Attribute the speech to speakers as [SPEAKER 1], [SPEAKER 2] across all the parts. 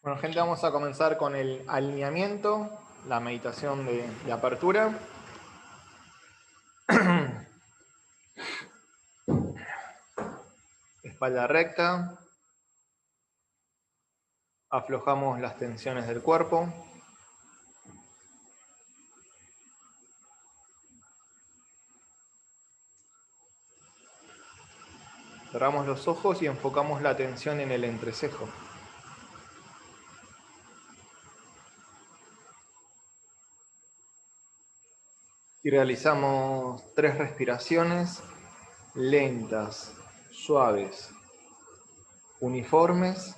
[SPEAKER 1] Bueno, gente, vamos a comenzar con el alineamiento, la meditación de apertura. Espalda recta. Aflojamos las tensiones del cuerpo. Cerramos los ojos y enfocamos la atención en el entrecejo. Y realizamos 3 respiraciones lentas, suaves, uniformes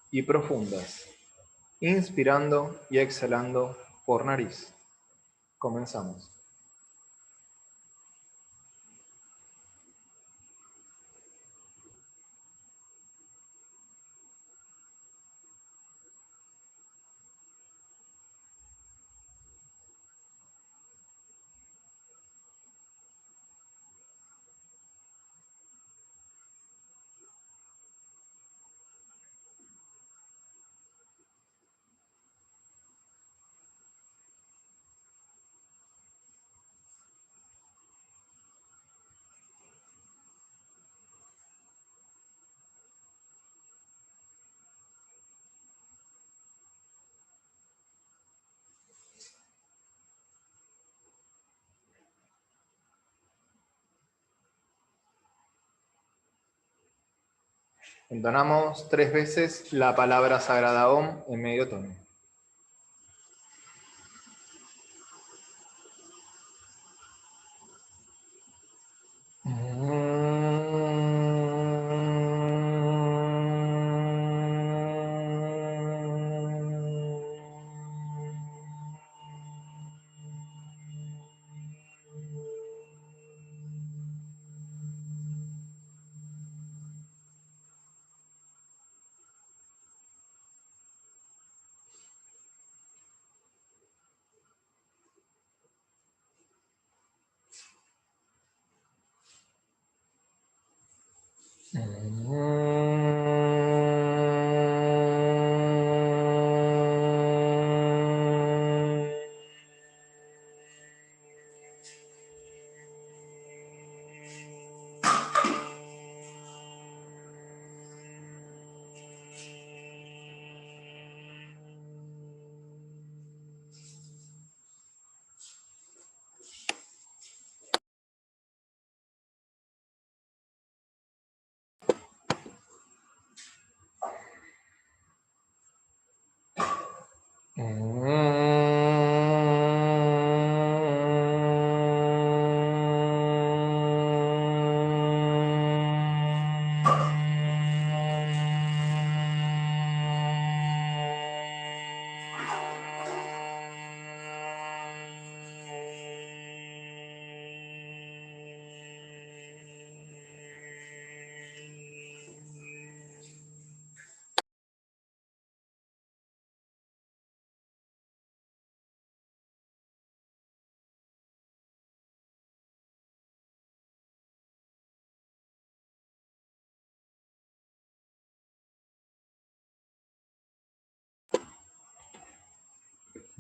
[SPEAKER 1] y profundas, inspirando y exhalando por nariz. Comenzamos. Entonamos 3 veces la palabra sagrada Om en medio tono.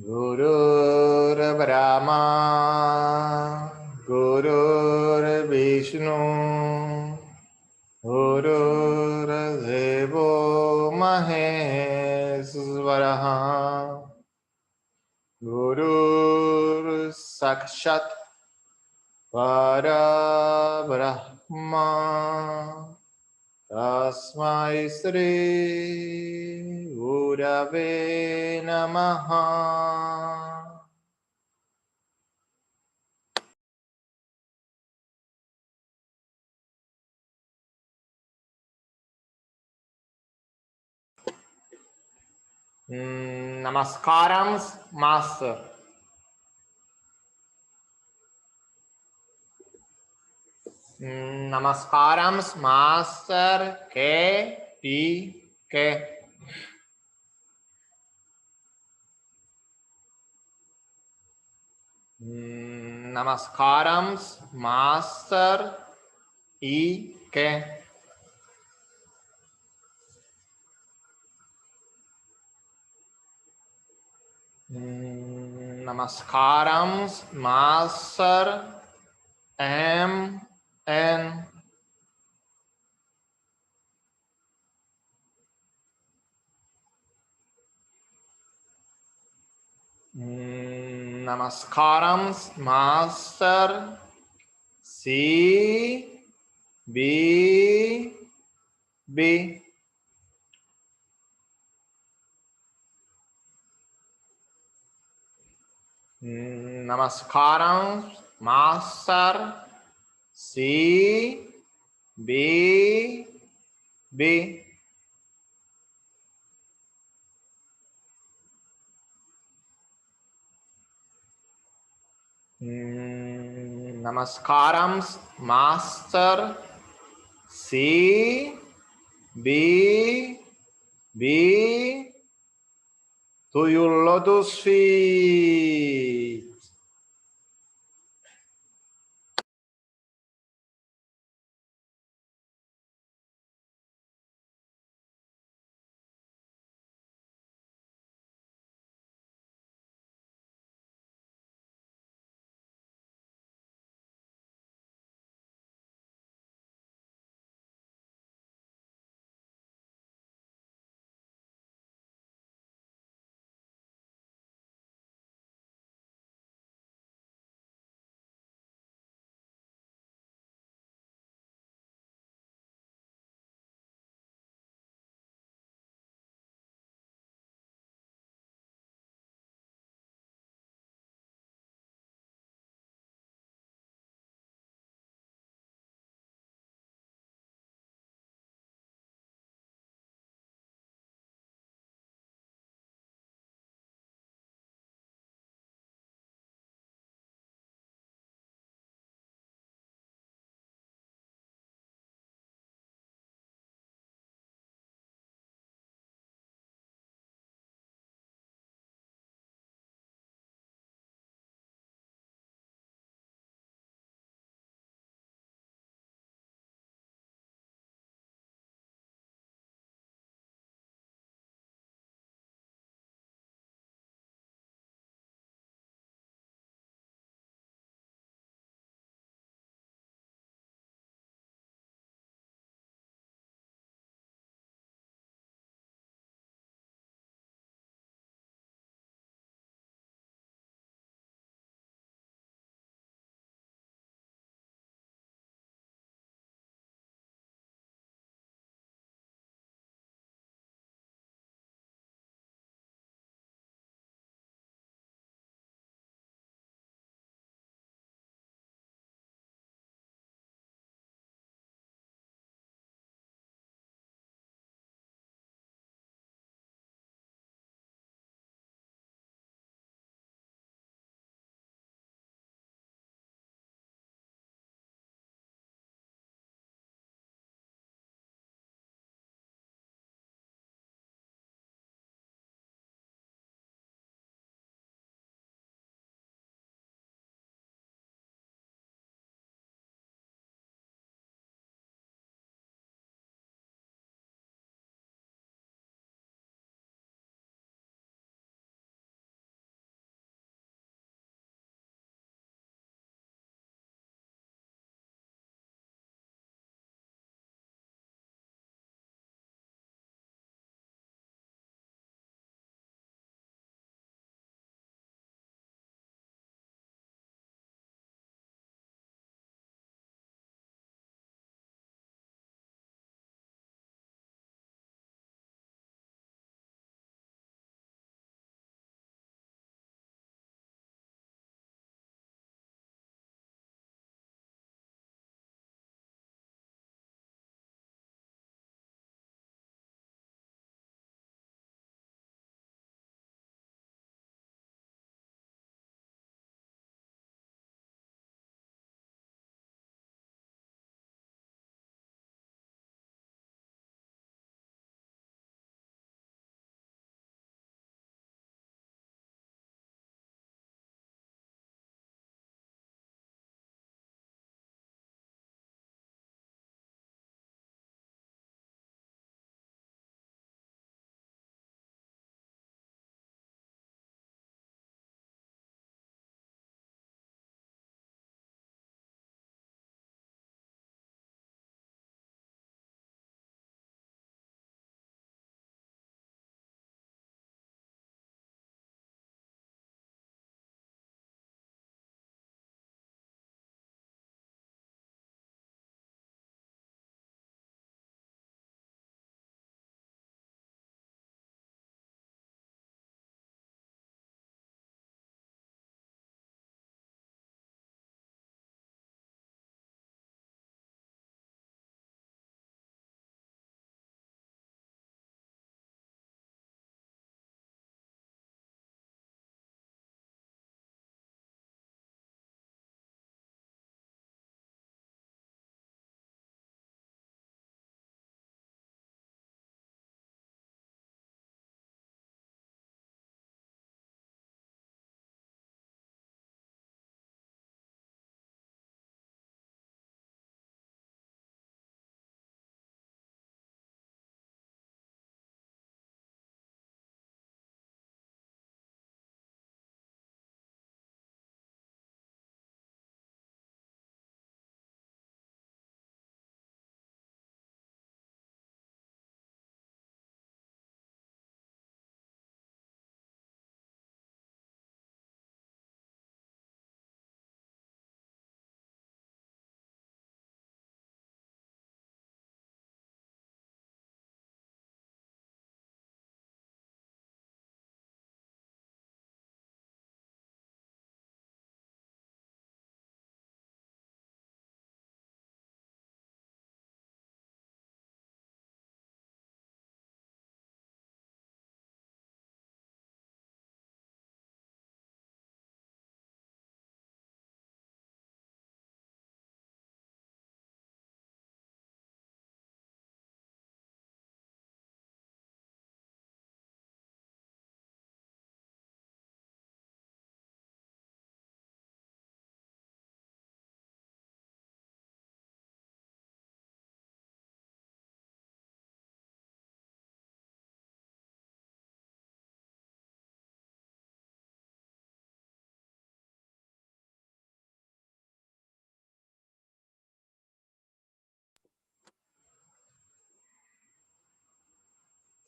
[SPEAKER 1] Gurur Brahma, Gurur Vishnu, Gurur Devo Maheswaraha, Gurur Sakshat Parabrahma, Tasmai Sri Gurave Namaha. Namaskarams, Master. Namaskarams, Master. ¿Qué? Namaskarams, Master. ¿Y qué? Namaskaram, Master MN. Namaskaram, Master CBB. Namaskaram, Master CBB. Namaskaram, Master CBB, to your lotus feet.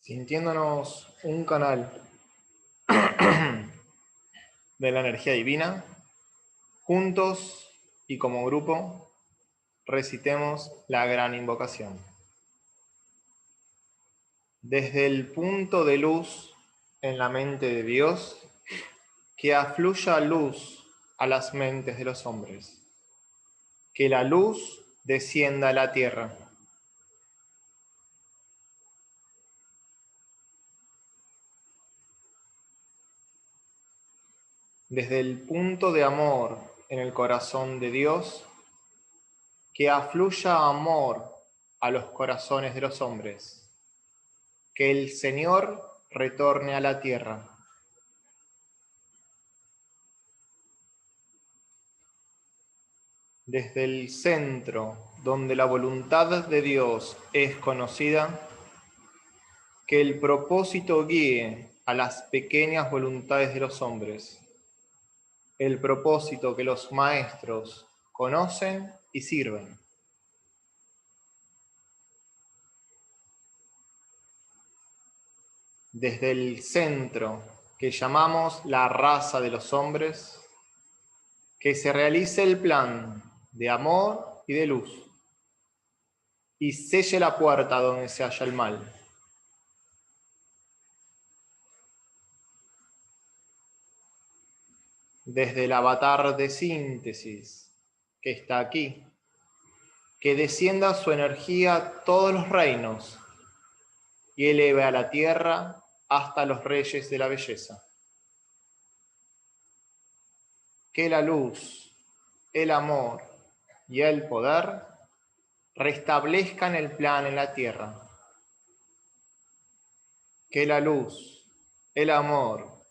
[SPEAKER 1] sintiéndonos un canal de la energía divina, juntos y como grupo, recitemos la gran invocación. Desde el punto de luz en la mente de Dios, que afluya luz a las mentes de los hombres. Que la luz descienda a la tierra. Desde el punto de amor en el corazón de Dios, que afluya amor a los corazones de los hombres. Que el Señor retorne a la tierra. Desde el centro, donde la voluntad de Dios es conocida, que el propósito guíe a las pequeñas voluntades de los hombres, el propósito que los maestros conocen y sirven. Desde el centro, que llamamos la raza de los hombres, que se realice el plan de amor y de luz, y selle la puerta donde se halla el mal. Desde el avatar de síntesis que está aquí, que descienda su energía a todos los reinos y eleve a la tierra hasta los reyes de la belleza. Que la luz, el amor y el poder restablezcan el plan en la tierra. Que la luz, el amor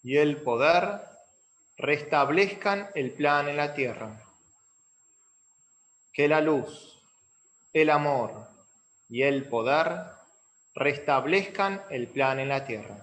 [SPEAKER 1] y el poder restablezcan el plan en la tierra. Que la luz, el amor y el poder restablezcan el plan en la tierra.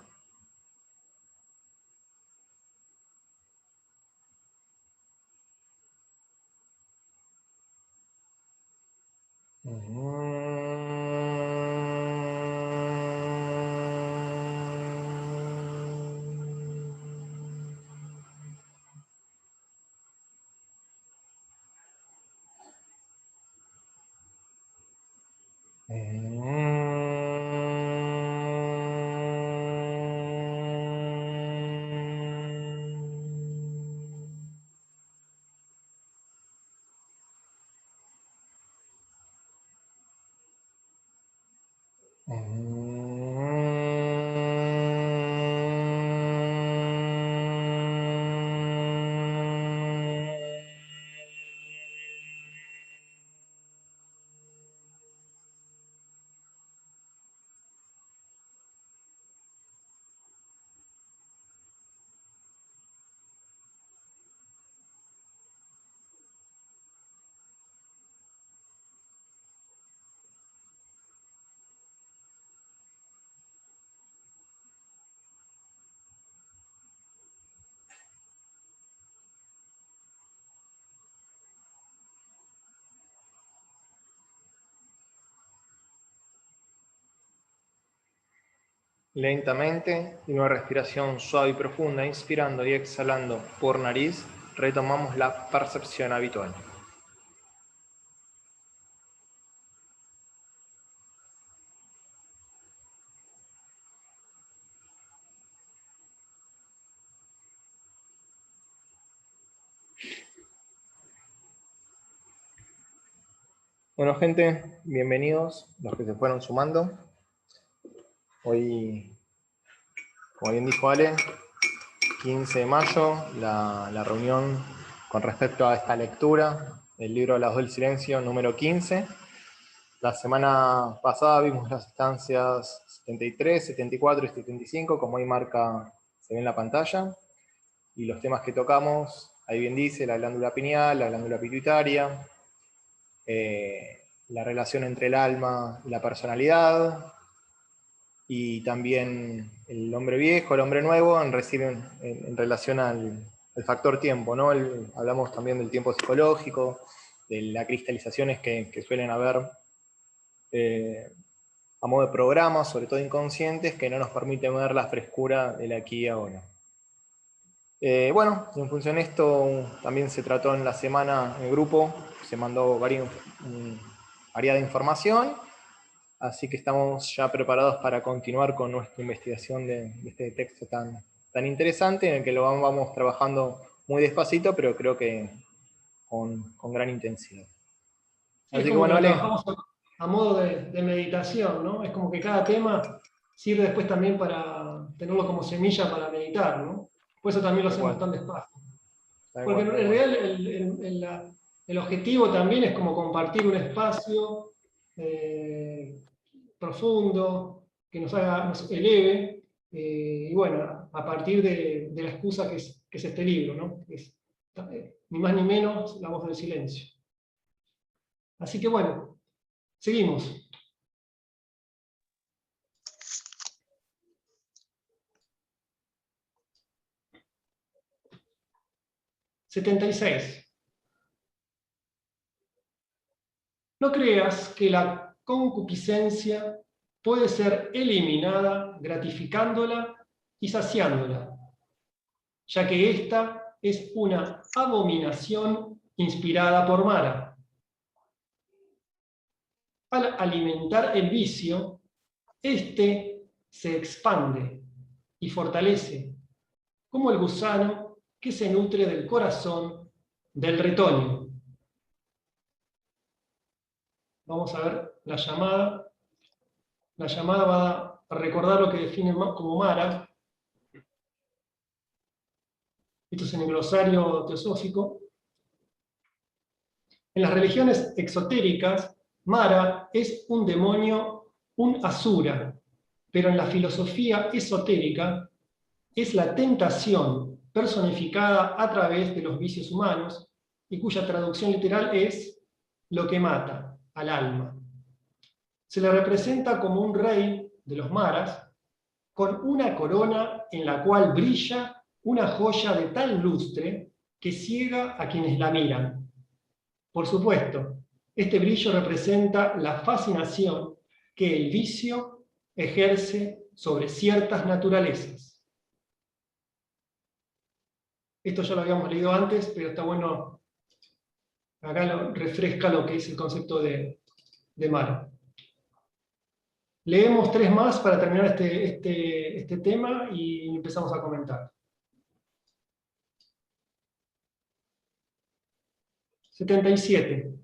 [SPEAKER 1] Lentamente, y una respiración suave y profunda, inspirando y exhalando por nariz, retomamos la percepción habitual. Bueno, gente, bienvenidos los que se fueron sumando. Hoy, como bien dijo Ale, 15 de mayo, la reunión con respecto a esta lectura del libro Las dos del silencio, número 15. La semana pasada vimos las estancias 73, 74 y 75, como ahí marca, se ve en la pantalla. Y los temas que tocamos, ahí bien dice, la glándula pineal, la glándula pituitaria, la relación entre el alma y la personalidad, y también el hombre viejo, el hombre nuevo, en relación al factor tiempo, ¿no? Hablamos también del tiempo psicológico, de las cristalizaciones que suelen haber a modo de programas, sobre todo inconscientes, que no nos permiten ver la frescura del aquí y ahora. Bueno, en función de esto, también se trató en la semana en el grupo, se mandó variada información, así que estamos ya preparados para continuar con nuestra investigación de este texto tan interesante, en el que lo vamos trabajando muy despacito, pero creo que con gran intensidad.
[SPEAKER 2] Sí, es
[SPEAKER 1] Así que
[SPEAKER 2] como que
[SPEAKER 1] bueno,
[SPEAKER 2] lo
[SPEAKER 1] Ale.
[SPEAKER 2] trabajamos a modo de meditación, ¿no? Es como que cada tema sirve después también para tenerlo como semilla para meditar, ¿no? Por eso también lo
[SPEAKER 1] Tal
[SPEAKER 2] hacemos
[SPEAKER 1] cual.
[SPEAKER 2] tan despacio.
[SPEAKER 1] Tal
[SPEAKER 2] Porque
[SPEAKER 1] cual,
[SPEAKER 2] en
[SPEAKER 1] tal cual.
[SPEAKER 2] realidad el objetivo también es como compartir un espacio profundo, que nos eleve, y bueno, a partir de la excusa que es este libro, ¿no? Que es, ni más ni menos, La voz del silencio. Así que bueno, seguimos. (76) No creas que la concupiscencia puede ser eliminada gratificándola y saciándola, ya que esta es una abominación inspirada por Mara. Al alimentar el vicio, éste se expande y fortalece, como el gusano que se nutre del corazón del retoño. Vamos a ver la llamada. La llamada va a recordar lo que define como Mara. Esto es en el glosario teosófico. En las religiones exotéricas, Mara es un demonio, un asura, pero en la filosofía esotérica es la tentación personificada a través de los vicios humanos y cuya traducción literal es lo que mata al alma. Se le representa como un rey de los maras con una corona en la cual brilla una joya de tal lustre que ciega a quienes la miran. Por supuesto, este brillo representa la fascinación que el vicio ejerce sobre ciertas naturalezas. Esto ya lo habíamos leído antes, pero está bueno, acá refresca lo que es el concepto de Mara. Leemos 3 más para terminar este tema y empezamos a comentar. 77.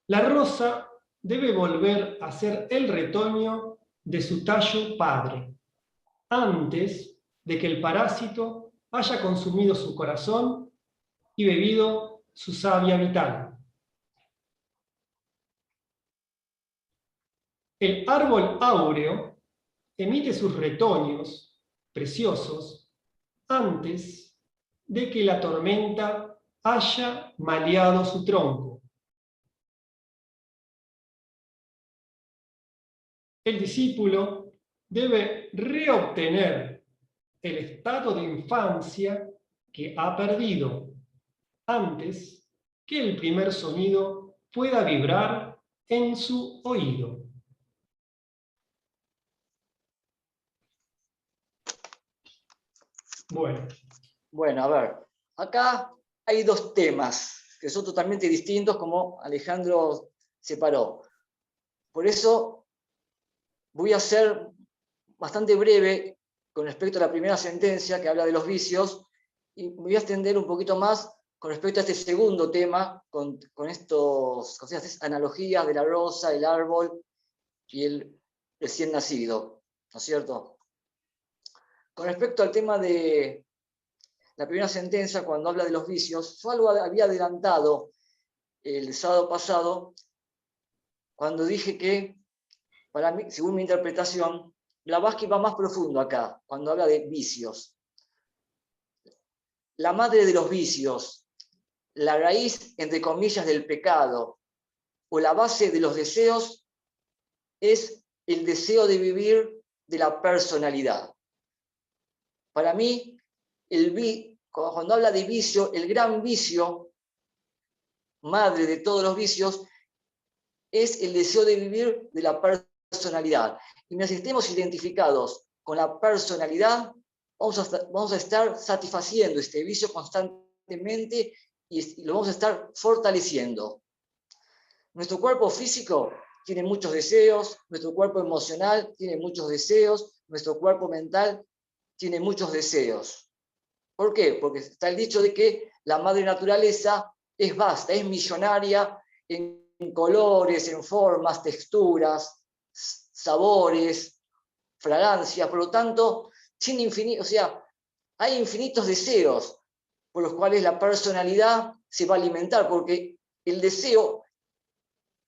[SPEAKER 2] La rosa debe volver a ser el retoño de su tallo padre, antes de que el parásito haya consumido su corazón y bebido su savia vital. El árbol áureo emite sus retoños preciosos antes de que la tormenta haya maleado su tronco. El discípulo debe reobtener el estado de infancia que ha perdido antes que el primer sonido pueda vibrar en su oído.
[SPEAKER 3] Bueno, a ver, acá hay 2 temas que son totalmente distintos, como Alejandro separó. Por eso voy a ser bastante breve con respecto a la primera sentencia que habla de los vicios, y me voy a extender un poquito más con respecto a este segundo tema, con estas analogías de la rosa, el árbol y el recién nacido, ¿no es cierto? Con respecto al tema de la primera sentencia, cuando habla de los vicios, yo algo había adelantado el sábado pasado, cuando dije que, para mí, según mi interpretación, Blavatsky va más profundo acá, cuando habla de vicios. La madre de los vicios, la raíz, entre comillas, del pecado, o la base de los deseos, es el deseo de vivir de la personalidad. Para mí, cuando habla de vicio, el gran vicio, madre de todos los vicios, es el deseo de vivir de la personalidad. Y mientras estemos identificados con la personalidad, vamos a estar satisfaciendo este vicio constantemente y lo vamos a estar fortaleciendo. Nuestro cuerpo físico tiene muchos deseos, nuestro cuerpo emocional tiene muchos deseos, nuestro cuerpo mental tiene muchos deseos. ¿Por qué? Porque está el dicho de que la madre naturaleza es vasta, es millonaria en colores, en formas, texturas, sabores, fragancias, por lo tanto, tiene infinito, o sea, hay infinitos deseos por los cuales la personalidad se va a alimentar, porque el deseo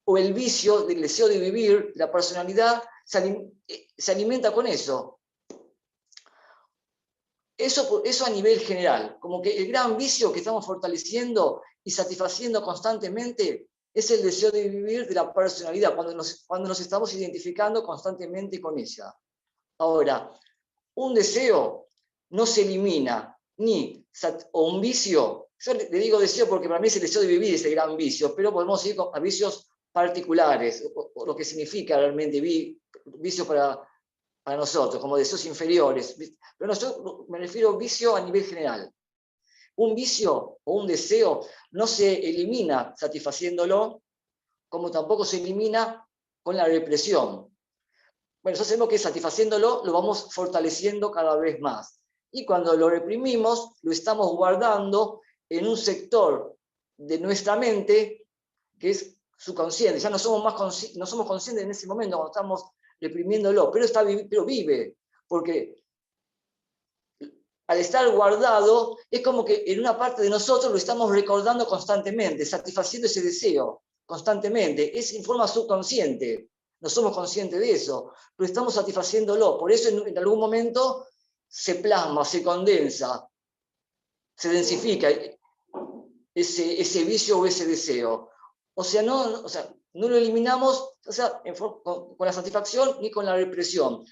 [SPEAKER 3] o el vicio del deseo de vivir, la personalidad, se alimenta con eso. Eso a nivel general, como que el gran vicio que estamos fortaleciendo y satisfaciendo constantemente es el deseo de vivir de la personalidad, cuando nos estamos identificando constantemente con ella. Ahora, un deseo no se elimina, o un vicio, yo le digo deseo porque para mí es el deseo de vivir ese gran vicio, pero podemos ir a vicios particulares, o lo que significa realmente vicio para nosotros, como deseos inferiores. Pero no, yo me refiero a vicio a nivel general. Un vicio o un deseo no se elimina satisfaciéndolo, como tampoco se elimina con la represión. Bueno, nosotros sabemos que satisfaciéndolo lo vamos fortaleciendo cada vez más. Y cuando lo reprimimos, lo estamos guardando en un sector de nuestra mente que es subconsciente. Ya no somos conscientes en ese momento cuando estamos reprimiéndolo, pero vive, porque al estar guardado es como que en una parte de nosotros lo estamos recordando constantemente, satisfaciendo ese deseo constantemente. Es en forma subconsciente, no somos conscientes de eso, pero estamos satisfaciéndolo. Por eso en algún momento se plasma, se condensa, se densifica ese vicio o ese deseo. O sea, no lo eliminamos con la satisfacción ni con la represión.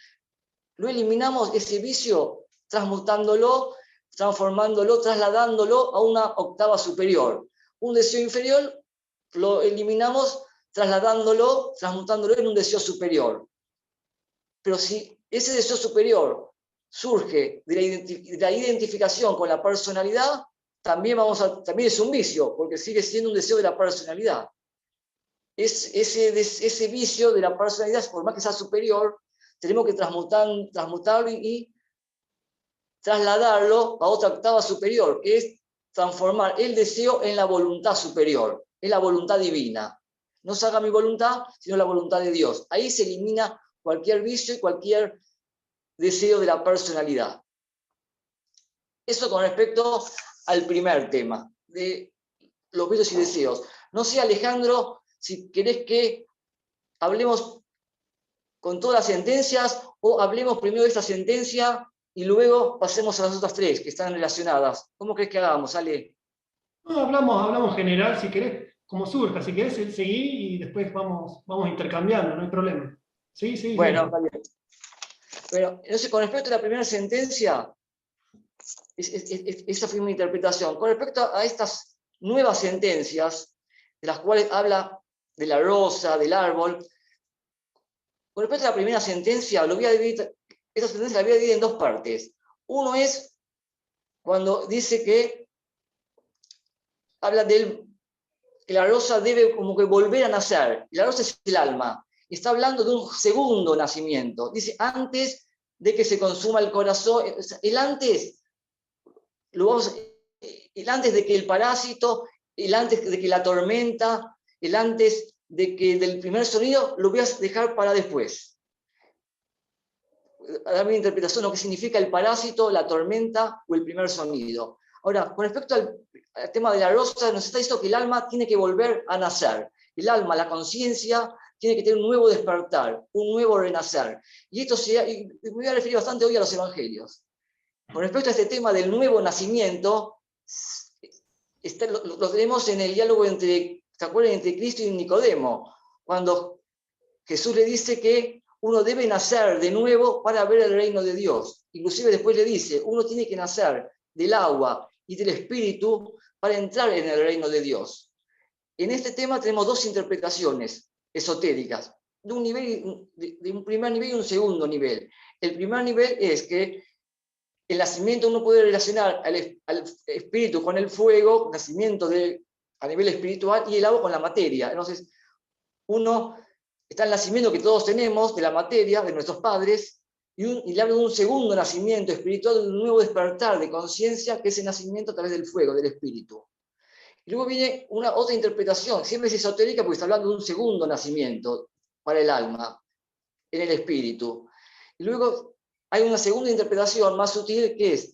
[SPEAKER 3] Lo eliminamos ese vicio transmutándolo, transformándolo, trasladándolo a una octava superior. Un deseo inferior lo eliminamos trasladándolo, transmutándolo en un deseo superior. Pero si ese deseo superior surge de la identificación con la personalidad, también es un vicio, porque sigue siendo un deseo de la personalidad. Ese vicio de la personalidad, por más que sea superior, tenemos que transmutarlo y trasladarlo a otra octava superior, que es transformar el deseo en la voluntad superior, en la voluntad divina. No se haga mi voluntad, sino la voluntad de Dios. Ahí se elimina cualquier vicio y cualquier deseo de la personalidad. Eso con respecto al primer tema, de los vicios y deseos. No sé, Alejandro, si querés que hablemos con todas las sentencias o hablemos primero de esta sentencia y luego pasemos a las otras tres que están relacionadas. ¿Cómo crees que hagamos, Ale?
[SPEAKER 2] No, hablamos general, si querés, como surja. Si querés, seguí y después vamos intercambiando, no hay problema. Sí.
[SPEAKER 3] Bueno, está bien. Bueno, entonces, con respecto a la primera sentencia, esa fue mi interpretación. Con respecto a estas nuevas sentencias, de las cuales habla de la rosa, del árbol, con respecto a la primera sentencia, esta sentencia la voy a dividir en dos partes. Uno es cuando dice que habla que la rosa debe como que volver a nacer. La rosa es el alma. Y está hablando de un segundo nacimiento. Dice, antes de que se consuma el corazón, el antes de que el parásito, el antes de que la tormenta, el antes de que del primer sonido, lo voy a dejar para después. A dar mi interpretación de lo que significa el parásito, la tormenta o el primer sonido. Ahora, con respecto al tema de la rosa, nos está diciendo que el alma tiene que volver a nacer. El alma, la conciencia, tiene que tener un nuevo despertar, un nuevo renacer. Y me voy a referir bastante hoy a los evangelios. Con respecto a este tema del nuevo nacimiento, lo tenemos en el diálogo entre Cristo y Nicodemo, cuando Jesús le dice que uno debe nacer de nuevo para ver el reino de Dios. Inclusive después le dice, uno tiene que nacer del agua y del espíritu para entrar en el reino de Dios. En este tema tenemos dos interpretaciones. esotéricas, de un primer nivel y un segundo nivel. El primer nivel es que el nacimiento uno puede relacionar al espíritu con el fuego, nacimiento a nivel espiritual, y el agua con la materia. Entonces, uno está el nacimiento que todos tenemos de la materia, de nuestros padres, y le hablo de un segundo nacimiento espiritual, de un nuevo despertar de conciencia, que es el nacimiento a través del fuego, del espíritu. Y luego viene otra interpretación, siempre es esotérica porque está hablando de un segundo nacimiento para el alma, en el espíritu. Y luego hay una segunda interpretación más sutil, que es: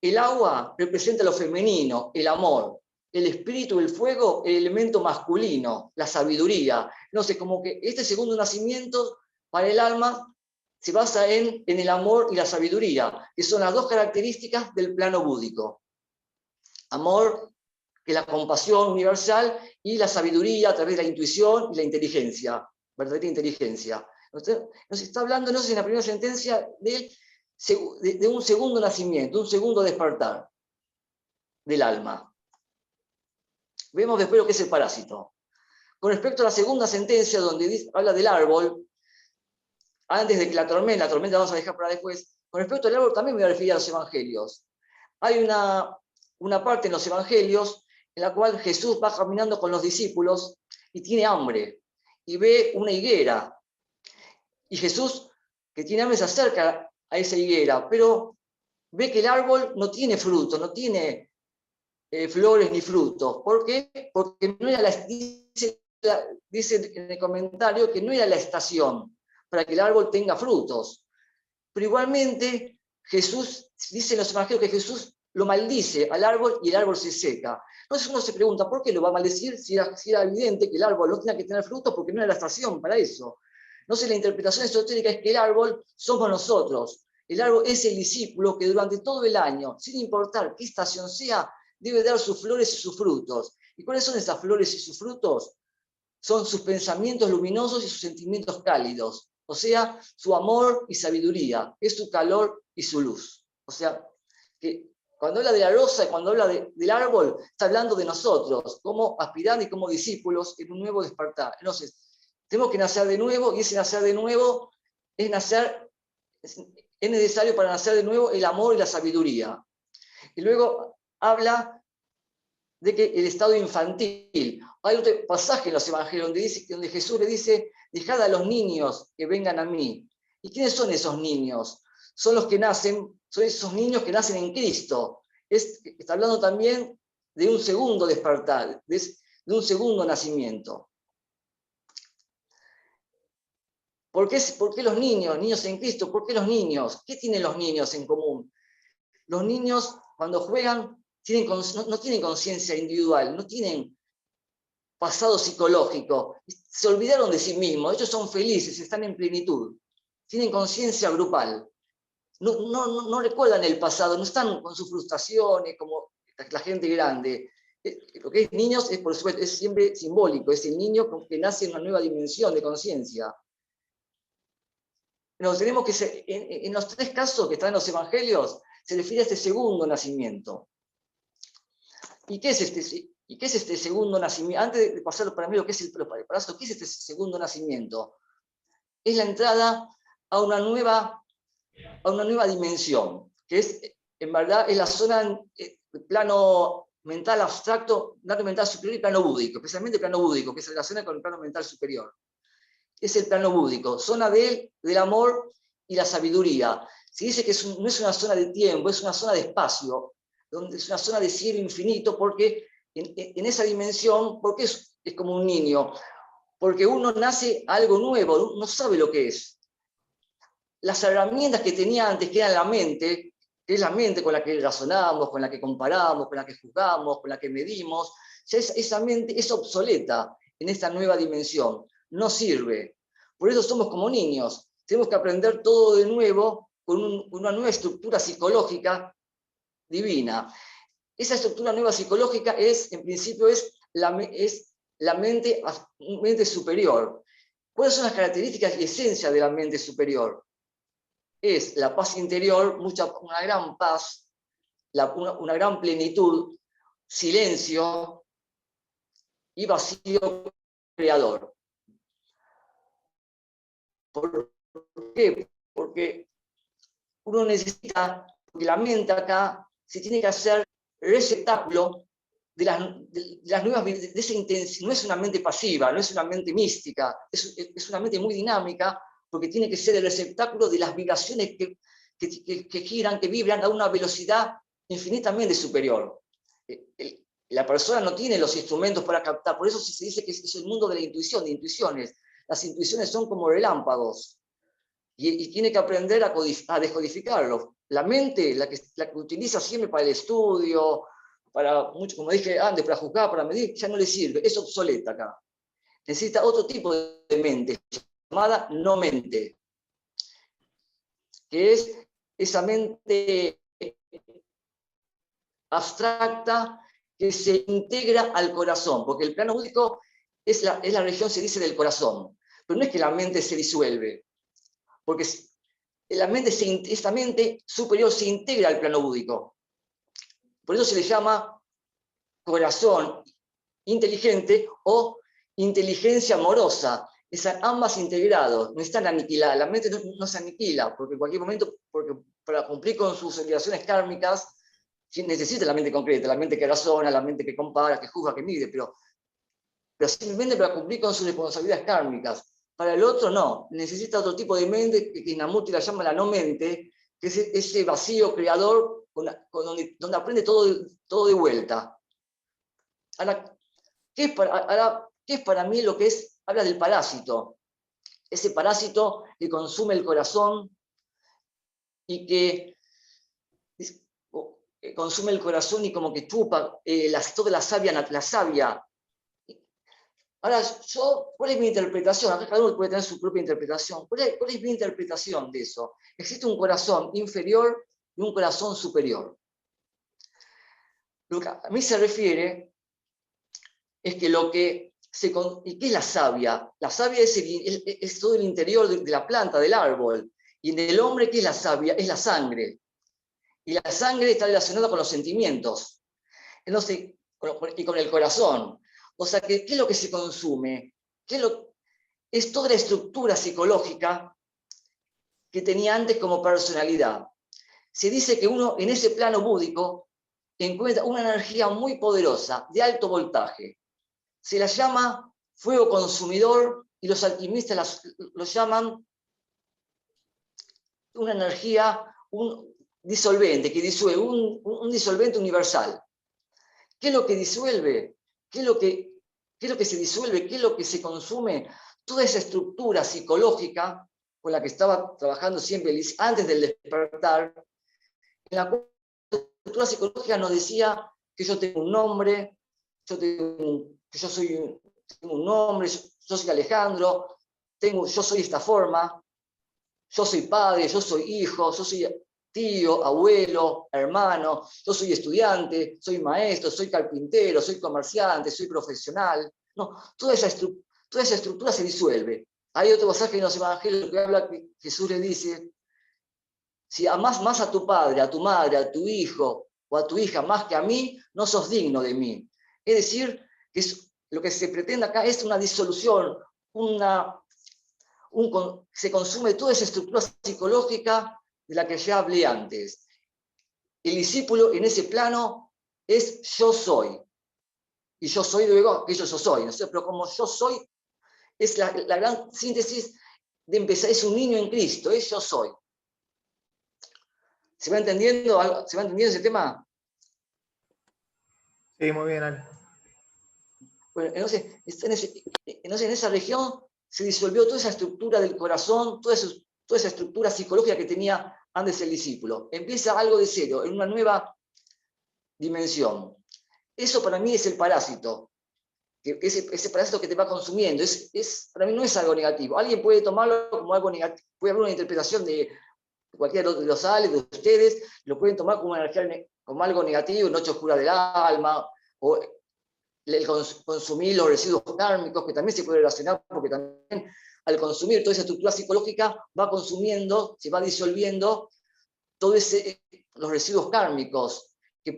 [SPEAKER 3] el agua representa lo femenino, el amor; el espíritu, el fuego, el elemento masculino, la sabiduría. No sé, como que este segundo nacimiento para el alma se basa en el amor y la sabiduría, que son las dos características del plano búdico. Amor, que es la compasión universal, y la sabiduría a través de la intuición y la inteligencia, verdadera inteligencia. Nos está hablando, no sé, en la primera sentencia de un segundo nacimiento, un segundo despertar del alma. Vemos después lo que es el parásito. Con respecto a la segunda sentencia, donde habla del árbol, antes de que la tormenta vamos a dejar para después, con respecto al árbol también me voy a referir a los evangelios. Hay una parte en los evangelios en la cual Jesús va caminando con los discípulos y tiene hambre, y ve una higuera. Y Jesús, que tiene hambre, se acerca a esa higuera, pero ve que el árbol no tiene fruto, no tiene flores ni frutos. ¿Por qué? Porque no era dice en el comentario que no era la estación para que el árbol tenga frutos. Pero igualmente Jesús, dice en los evangelios que Jesús lo maldice al árbol y el árbol se seca. Entonces uno se pregunta, ¿por qué lo va a maldecir si era evidente que el árbol no tenía que tener frutos, porque no era la estación para eso? No sé, la interpretación esotérica es que el árbol somos nosotros. El árbol es el discípulo que durante todo el año, sin importar qué estación sea, debe dar sus flores y sus frutos. ¿Y cuáles son esas flores y sus frutos? Son sus pensamientos luminosos y sus sentimientos cálidos. O sea, su amor y sabiduría, es su calor y su luz. O sea, que cuando habla de la rosa y cuando habla del árbol, está hablando de nosotros, como aspirantes y como discípulos en un nuevo despertar. Entonces, tenemos que nacer de nuevo, y ese nacer de nuevo es necesario para nacer de nuevo el amor y la sabiduría. Y luego habla de que el estado infantil. Hay otro pasaje en los evangelios donde Jesús le dice: dejad a los niños que vengan a mí. ¿Y quiénes son esos niños? Son esos niños que nacen en Cristo. Está hablando también de un segundo despertar, de un segundo nacimiento. ¿Por qué los niños en Cristo? ¿Por qué los niños? ¿Qué tienen los niños en común? Los niños, cuando juegan, no tienen conciencia individual, no tienen pasado psicológico, se olvidaron de sí mismos, ellos son felices, están en plenitud, tienen conciencia grupal, no recuerdan el pasado, no están con sus frustraciones como la gente grande. Lo que es niños por supuesto, es siempre simbólico, es el niño que nace en una nueva dimensión de conciencia. Tenemos que en los tres casos que están en los evangelios, se refiere a este segundo nacimiento. ¿Y qué es este segundo nacimiento? Antes de pasar para mí lo que es el parásito, ¿qué es este segundo nacimiento? Es la entrada a una nueva dimensión, que en verdad es la zona, plano mental abstracto, plano mental superior y plano búdico, especialmente el plano búdico, que se relaciona con el plano mental superior. Es el plano búdico, zona del amor y la sabiduría. Se dice que no es una zona de tiempo, es una zona de espacio, donde es una zona de cielo infinito, porque en esa dimensión, porque es como un niño, porque uno nace a algo nuevo, no sabe lo que es. Las herramientas que tenía antes, que eran la mente, que es la mente con la que razonamos, con la que comparamos, con la que juzgamos, con la que medimos, esa mente es obsoleta en esta nueva dimensión, no sirve. Por eso somos como niños, tenemos que aprender todo de nuevo con una nueva estructura psicológica divina. Esa estructura nueva psicológica en principio es la mente superior. ¿Cuáles son las características y esencia de la mente superior? Es la paz interior, una gran paz, una gran plenitud, silencio y vacío creador. ¿Por qué? Porque uno necesita, porque la mente acá se tiene que hacer receptáculo de las nuevas, de esa intensidad. No es una mente pasiva, no es una mente mística, es una mente muy dinámica, porque tiene que ser el receptáculo de las vibraciones que giran, que vibran a una velocidad infinitamente superior. La persona no tiene los instrumentos para captar, por eso se dice que es el mundo de la intuición, de intuiciones. Las intuiciones son como relámpagos, y tiene que aprender a descodificarlo. La mente, la que utiliza siempre para el estudio, para mucho, como dije antes, para juzgar, para medir, ya no le sirve, es obsoleta acá. Necesita otro tipo de mente, llamada no mente, que es esa mente abstracta que se integra al corazón, porque el plano búdico es la región, se dice, del corazón, pero no es que la mente se disuelve, porque esta mente superior se integra al plano búdico. Por eso se le llama corazón inteligente o inteligencia amorosa. Están ambas integrados, no están aniquiladas. La mente no se aniquila, porque en cualquier momento, porque para cumplir con sus obligaciones kármicas, necesita la mente concreta, la mente que razona, la mente que compara, que juzga, que mide, pero simplemente para cumplir con sus responsabilidades kármicas. Para el otro no, necesita otro tipo de mente, que Krishnamurti la llama la no mente, que es ese vacío creador donde aprende todo de vuelta. Ahora, ¿qué es para mí lo que es? Habla del parásito. Ese parásito que consume el corazón y que consume el corazón y como que chupa toda la savia. Ahora, ¿cuál es mi interpretación? Acá cada uno puede tener su propia interpretación. ¿Cuál es mi interpretación de eso? Existe un corazón inferior y un corazón superior. Lo que a mí se refiere es que ¿y qué es la savia? La savia es todo el interior de la planta, del árbol. Y en el hombre, ¿qué es la savia? Es la sangre. Y la sangre está relacionada con los sentimientos. Entonces, y con el corazón. O sea, ¿qué es lo que se consume? Es toda la estructura psicológica que tenía antes como personalidad. Se dice que uno en ese plano búdico encuentra una energía muy poderosa, de alto voltaje. Se la llama fuego consumidor y los alquimistas lo llaman una energía, un disolvente, que disuelve, un disolvente universal. ¿Qué es lo que disuelve? ¿Qué es lo que se disuelve? ¿Qué es lo que se consume? Toda esa estructura psicológica con la que estaba trabajando siempre antes del despertar, en la cual la estructura psicológica nos decía que yo tengo un nombre, yo soy un nombre, yo soy Alejandro, yo soy esta forma, yo soy padre, yo soy hijo, yo soy tío, abuelo, hermano, yo soy estudiante, soy maestro, soy carpintero, soy comerciante, soy profesional. No, toda esa estructura se disuelve. Hay otro pasaje en los evangelios que habla que Jesús le dice: si amás más a tu padre, a tu madre, a tu hijo o a tu hija más que a mí, no sos digno de mí. Es decir, que lo que se pretende acá es una disolución, se consume toda esa estructura psicológica de la que ya hablé antes. El discípulo en ese plano es yo soy. Y yo soy luego aquello yo soy. ¿No sé? Pero como yo soy, es la gran síntesis de empezar, es un niño en Cristo, es yo soy. ¿Se va entendiendo ese tema?
[SPEAKER 1] Sí, muy bien, Ale.
[SPEAKER 3] Bueno, entonces en esa región se disolvió toda esa estructura del corazón, toda esa estructura psicológica que tenía antes el discípulo. Empieza algo de cero, en una nueva dimensión. Eso para mí es el parásito, ese parásito que te va consumiendo. Para mí no es algo negativo. Alguien puede tomarlo como algo negativo, puede haber una interpretación de cualquiera de los ales, de ustedes, lo pueden tomar como como algo negativo, noche oscura del alma, o el consumir los residuos kármicos, que también se puede relacionar, porque también al consumir toda esa estructura psicológica va consumiendo, se va disolviendo todos los residuos kármicos que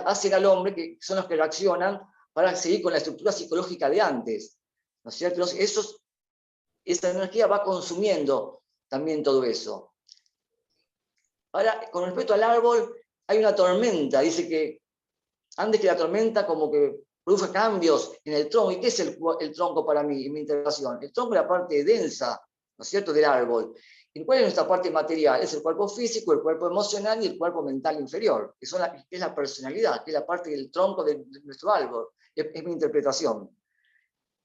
[SPEAKER 3] hacen al hombre, que son los que reaccionan para seguir con la estructura psicológica de antes. ¿No es cierto? Entonces, esa energía va consumiendo también todo eso. Ahora, con respecto al árbol, hay una tormenta, dice que antes que la tormenta como que produce cambios en el tronco. ¿Y qué es el tronco para mí, en mi interpretación? El tronco es la parte densa, ¿no es cierto?, del árbol. ¿Y cuál es nuestra parte material? Es el cuerpo físico, el cuerpo emocional y el cuerpo mental inferior, que es la personalidad, que es la parte del tronco de nuestro árbol. Es mi interpretación.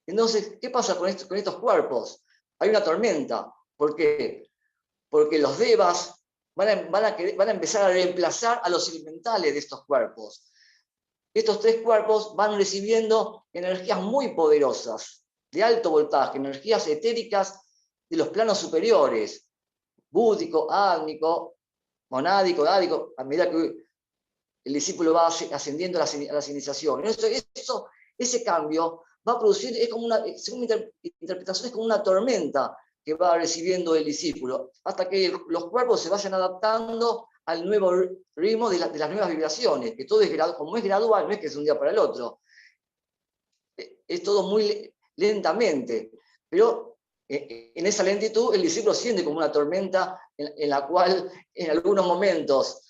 [SPEAKER 3] Entonces, ¿qué pasa con estos cuerpos? Hay una tormenta. ¿Por qué? Porque los devas van a empezar a reemplazar a los elementales de estos cuerpos. Estos tres cuerpos van recibiendo energías muy poderosas, de alto voltaje, energías etéricas de los planos superiores, búdico, ágnico, monádico, dádico, a medida que el discípulo va ascendiendo a las iniciaciones. Ese cambio va a producir, es como según mi interpretación, es como una tormenta que va recibiendo el discípulo, hasta que los cuerpos se vayan adaptando al nuevo ritmo de las nuevas vibraciones, que todo es gradual, como es gradual, no es que es un día para el otro. Es todo muy lentamente, pero en esa lentitud el discípulo siente como una tormenta en la cual en algunos momentos,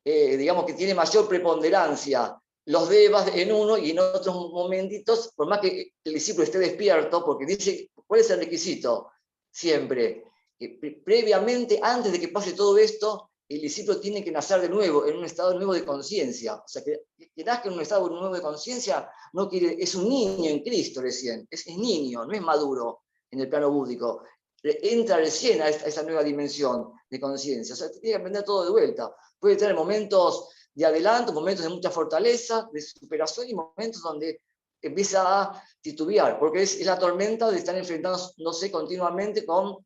[SPEAKER 3] digamos que tiene mayor preponderancia los devas en uno, y en otros momentitos, por más que el discípulo esté despierto, porque dice, ¿cuál es el requisito? Siempre, que previamente, antes de que pase todo esto, el discípulo tiene que nacer de nuevo, en un estado nuevo de conciencia. O sea, que nazca en un estado nuevo de conciencia no es un niño en Cristo recién, es niño, no es maduro en el plano búdico. Entra recién a esa nueva dimensión de conciencia. O sea, tiene que aprender todo de vuelta. Puede tener momentos de adelanto, momentos de mucha fortaleza, de superación, y momentos donde empieza a titubear, porque es la tormenta de estar enfrentándose continuamente con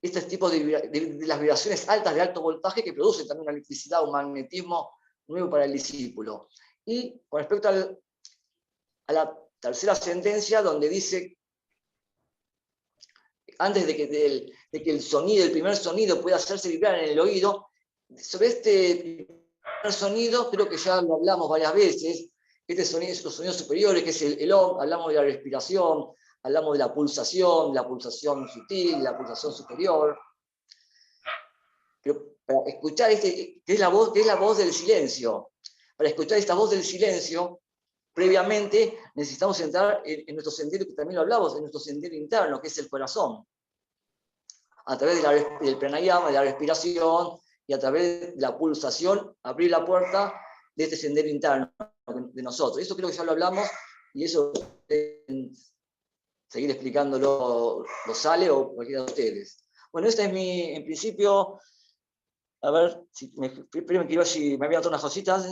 [SPEAKER 3] estos tipos de las vibraciones altas de alto voltaje, que producen también una electricidad, un magnetismo nuevo para el discípulo. Y con respecto a la tercera sentencia, donde dice, antes de que el sonido, el primer sonido pueda hacerse vibrar en el oído, sobre este primer sonido, creo que ya lo hablamos varias veces, este sonido es los sonidos superiores, que es el OM, hablamos de la respiración, hablamos de la pulsación sutil, la pulsación superior. Pero para escuchar que es la voz del silencio, para escuchar esta voz del silencio, previamente necesitamos entrar en nuestro sendero, que también lo hablamos, en nuestro sendero interno, que es el corazón, a través del pranayama, de la respiración, y a través de la pulsación, abrir la puerta de este sendero interno de nosotros. Eso creo que ya lo hablamos, y eso seguir explicándolo lo sale, o cualquiera de ustedes. Bueno, esta es en principio, a ver, primero quiero ver si me había dado unas cositas.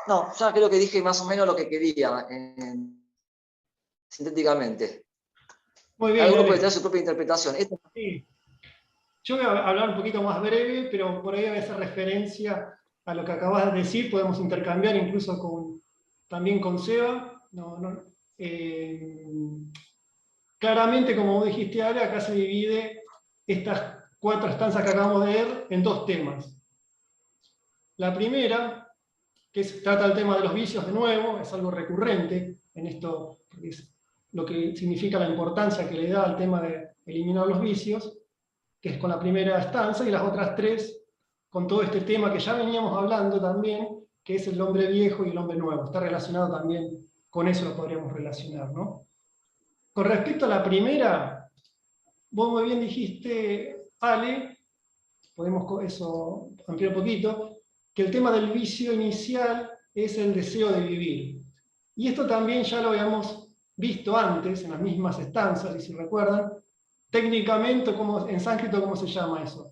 [SPEAKER 3] No, ya creo que dije más o menos lo que quería, sintéticamente.
[SPEAKER 2] Muy bien,
[SPEAKER 3] Cada uno
[SPEAKER 2] Ale.
[SPEAKER 3] puede tener su propia interpretación.
[SPEAKER 2] Sí. Yo voy a hablar un poquito más breve, pero por ahí voy a hacer referencia a lo que acabas de decir. Podemos intercambiar incluso también con Seba. Claramente, como vos dijiste, Ale, acá se divide estas 4 estancias que acabamos de ver en 2 temas. La primera, que trata el tema de los vicios de nuevo, es algo recurrente en esto, porque es lo que significa la importancia que le da al tema de eliminar los vicios, que es con la primera estancia, y las otras 3 con todo este tema que ya veníamos hablando también, que es el hombre viejo y el hombre nuevo. Está relacionado también con eso, lo podríamos relacionar, ¿no? Con respecto a la primera, vos muy bien dijiste, Ale, podemos eso ampliar un poquito, que el tema del vicio inicial es el deseo de vivir. Y esto también ya lo habíamos visto antes, en las mismas estancias, y si recuerdan, técnicamente, en sánscrito, ¿cómo se llama eso?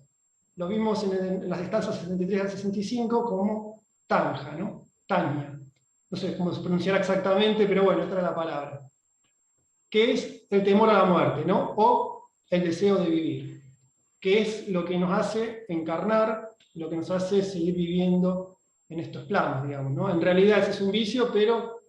[SPEAKER 2] Lo vimos en las estancias 63 al 65 como tanja, ¿no? Tanya. No sé cómo se pronunciará exactamente, pero bueno, esta era la palabra. Que es el temor a la muerte, ¿no? O el deseo de vivir, que es lo que nos hace encarnar, lo que nos hace seguir viviendo en estos planos, digamos, ¿no? En realidad ese es un vicio, pero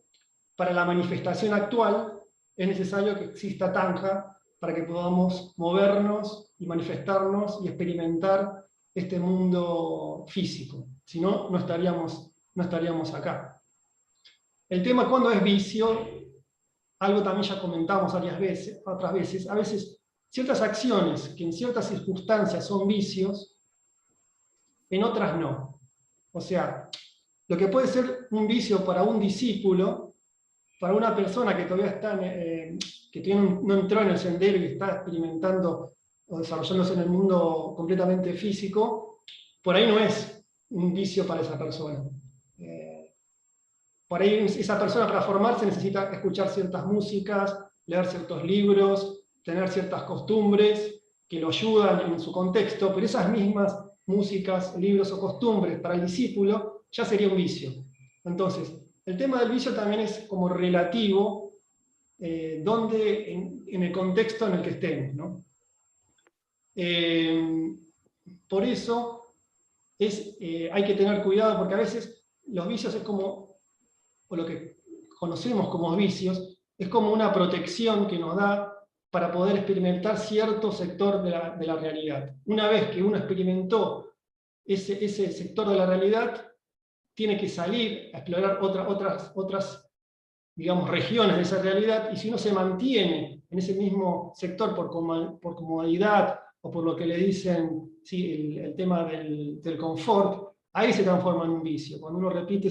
[SPEAKER 2] para la manifestación actual es necesario que exista tanja para que podamos movernos y manifestarnos y experimentar este mundo físico. Si no, no estaríamos acá. El tema cuando es vicio, algo también ya comentamos otras veces, a veces ciertas acciones que en ciertas circunstancias son vicios, en otras no. O sea, lo que puede ser un vicio para un discípulo, para una persona que todavía está, que todavía no entró en el sendero y está experimentando o desarrollándose en el mundo completamente físico, por ahí no es un vicio para esa persona. Por ahí esa persona para formarse necesita escuchar ciertas músicas, leer ciertos libros, tener ciertas costumbres que lo ayudan en su contexto, pero esas mismas músicas, libros o costumbres para el discípulo ya sería un vicio. Entonces, el tema del vicio también es como relativo, donde en el contexto en el que estemos, ¿no? Por eso hay que tener cuidado, porque a veces los vicios es como, o lo que conocemos como vicios, es como una protección que nos da para poder experimentar cierto sector de la realidad. Una vez que uno experimentó ese sector de la realidad, tiene que salir a explorar otras digamos, regiones de esa realidad, y si uno se mantiene en ese mismo sector por comodidad o por lo que le dicen, sí, el tema del confort, ahí se transforma en un vicio. Cuando uno repite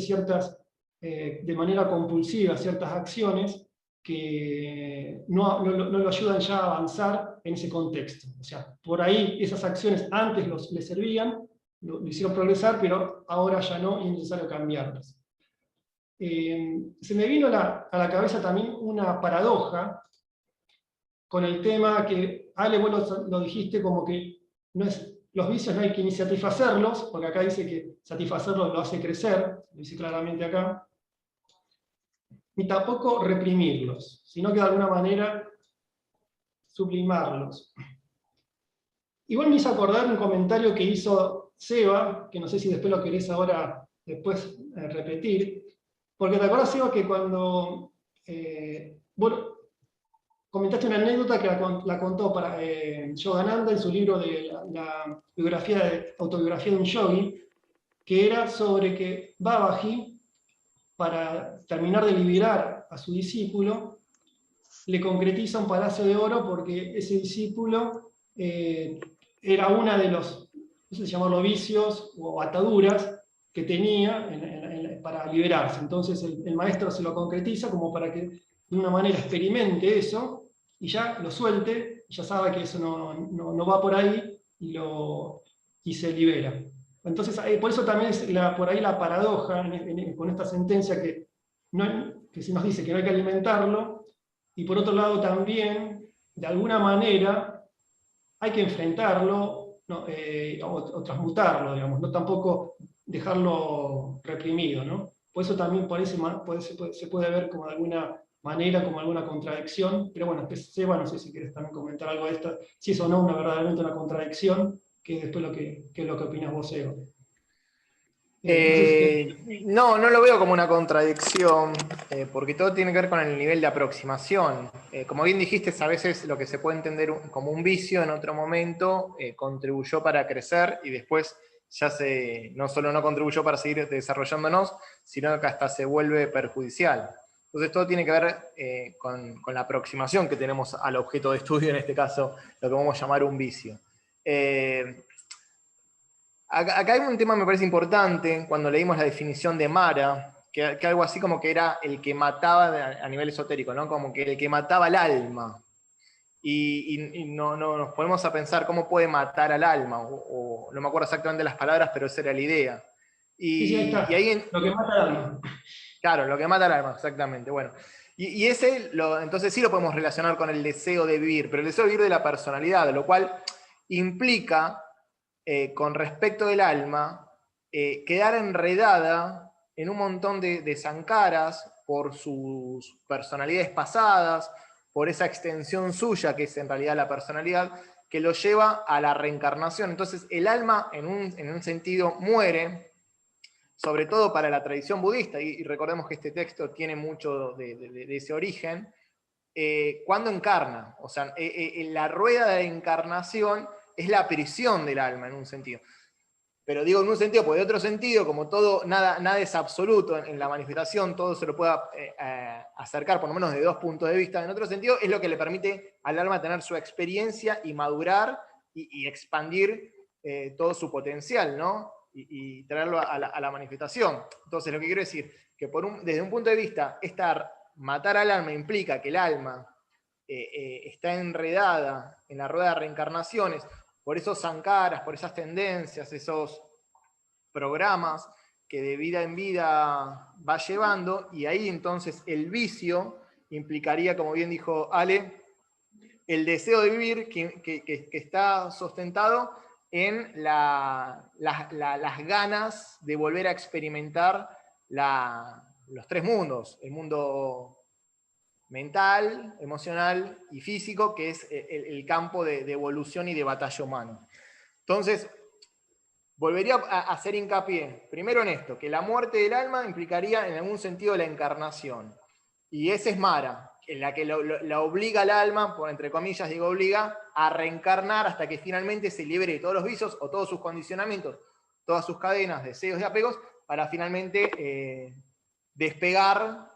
[SPEAKER 2] de manera compulsiva ciertas acciones que no lo ayudan ya a avanzar en ese contexto. O sea, por ahí esas acciones antes le servían, lo hicieron progresar, pero ahora ya no, y es necesario cambiarlas. Se me vino a la cabeza también una paradoja con el tema que, Ale, vos lo dijiste como que los vicios no hay que ni satisfacerlos, porque acá dice que satisfacerlos lo hace crecer, lo dice claramente acá, ni tampoco reprimirlos, sino que de alguna manera sublimarlos. Igual me hizo acordar un comentario que hizo Seba, que no sé si después lo querés ahora después repetir, porque te acuerdas, Seba, que cuando vos comentaste una anécdota que la contó para Yogananda en su libro de la autobiografía de un yogi, que era sobre que Babaji, para terminar de liberar a su discípulo, le concretiza un palacio de oro porque ese discípulo era una de los, no sé si llamarlo vicios o ataduras que tenía para liberarse. Entonces el maestro se lo concretiza como para que de una manera experimente eso y ya lo suelte, y ya sabe que eso no va por ahí y se libera. Entonces, por eso también es por ahí la paradoja con esta sentencia que se nos dice que no hay que alimentarlo, y por otro lado también, de alguna manera, hay que enfrentarlo, ¿no? O transmutarlo, digamos, no tampoco dejarlo reprimido, ¿no? Por eso también se puede ver como de alguna manera, como alguna contradicción, pero bueno, Seba, no sé si quieres también comentar algo de esto, si es o no verdaderamente una contradicción, que es después qué es lo que opinas vos, Seba.
[SPEAKER 1] No lo veo como una contradicción, porque todo tiene que ver con el nivel de aproximación. Como bien dijiste, a veces lo que se puede entender como un vicio en otro momento contribuyó para crecer y después ya no solo no contribuyó para seguir desarrollándonos, sino que hasta se vuelve perjudicial. Entonces todo tiene que ver con la aproximación que tenemos al objeto de estudio, en este caso lo que vamos a llamar un vicio. Acá hay un tema que me parece importante, cuando leímos la definición de Mara, que algo así como que era el que mataba a nivel esotérico, ¿no? Como que el que mataba el alma. Y no nos ponemos a pensar cómo puede matar al alma, o no me acuerdo exactamente las palabras, pero esa era la idea.
[SPEAKER 2] Sí, ahí está. Lo que mata al alma.
[SPEAKER 1] Claro, lo que mata al alma, exactamente. Bueno, entonces sí lo podemos relacionar con el deseo de vivir, pero el deseo de vivir de la personalidad, lo cual implica con respecto del alma, quedar enredada en un montón de zancaras por sus personalidades pasadas, por esa extensión suya, que es en realidad la personalidad, que lo lleva a la reencarnación. Entonces el alma, en un sentido, muere, sobre todo para la tradición budista, y recordemos que este texto tiene mucho de ese origen, cuando encarna. O sea, la rueda de encarnación es la prisión del alma en un sentido. pero digo en un sentido, porque de otro sentido, como todo, nada es absoluto en la manifestación, todo se lo pueda acercar por lo menos de dos puntos de vista, en otro sentido, es lo que le permite al alma tener su experiencia y madurar y expandir todo su potencial, ¿no? Y traerlo a la manifestación. Entonces, lo que quiero decir, que desde un punto de vista, matar al alma implica que el alma está enredada en la rueda de reencarnaciones, por esos sankaras, por esas tendencias, esos programas que de vida en vida va llevando, y ahí entonces el vicio implicaría, como bien dijo Ale, el deseo de vivir que está sustentado en las ganas de volver a experimentar los tres mundos, el mundo mental, emocional y físico, que es el campo de evolución y de batalla humano. Entonces, volvería a hacer hincapié, primero en esto, que la muerte del alma implicaría en algún sentido la encarnación. Y esa es Mara, en la que la obliga al alma, por entre comillas digo obliga, a reencarnar hasta que finalmente se libere de todos los vicios o todos sus condicionamientos, todas sus cadenas, deseos y apegos, para finalmente despegar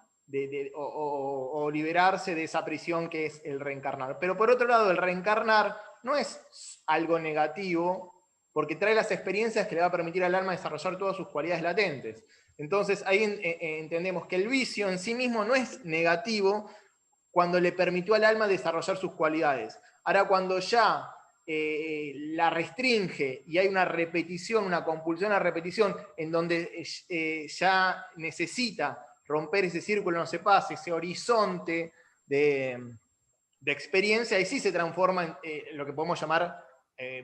[SPEAKER 1] o liberarse de esa prisión que es el reencarnar. Pero por otro lado, el reencarnar no es algo negativo, porque trae las experiencias que le va a permitir al alma desarrollar todas sus cualidades latentes. Entonces ahí entendemos que el vicio en sí mismo no es negativo cuando le permitió al alma desarrollar sus cualidades. Ahora, cuando ya la restringe y hay una repetición, una compulsión a repetición, en donde ya necesita romper ese círculo, no se pase, ese horizonte de experiencia, y sí se transforma en lo que podemos llamar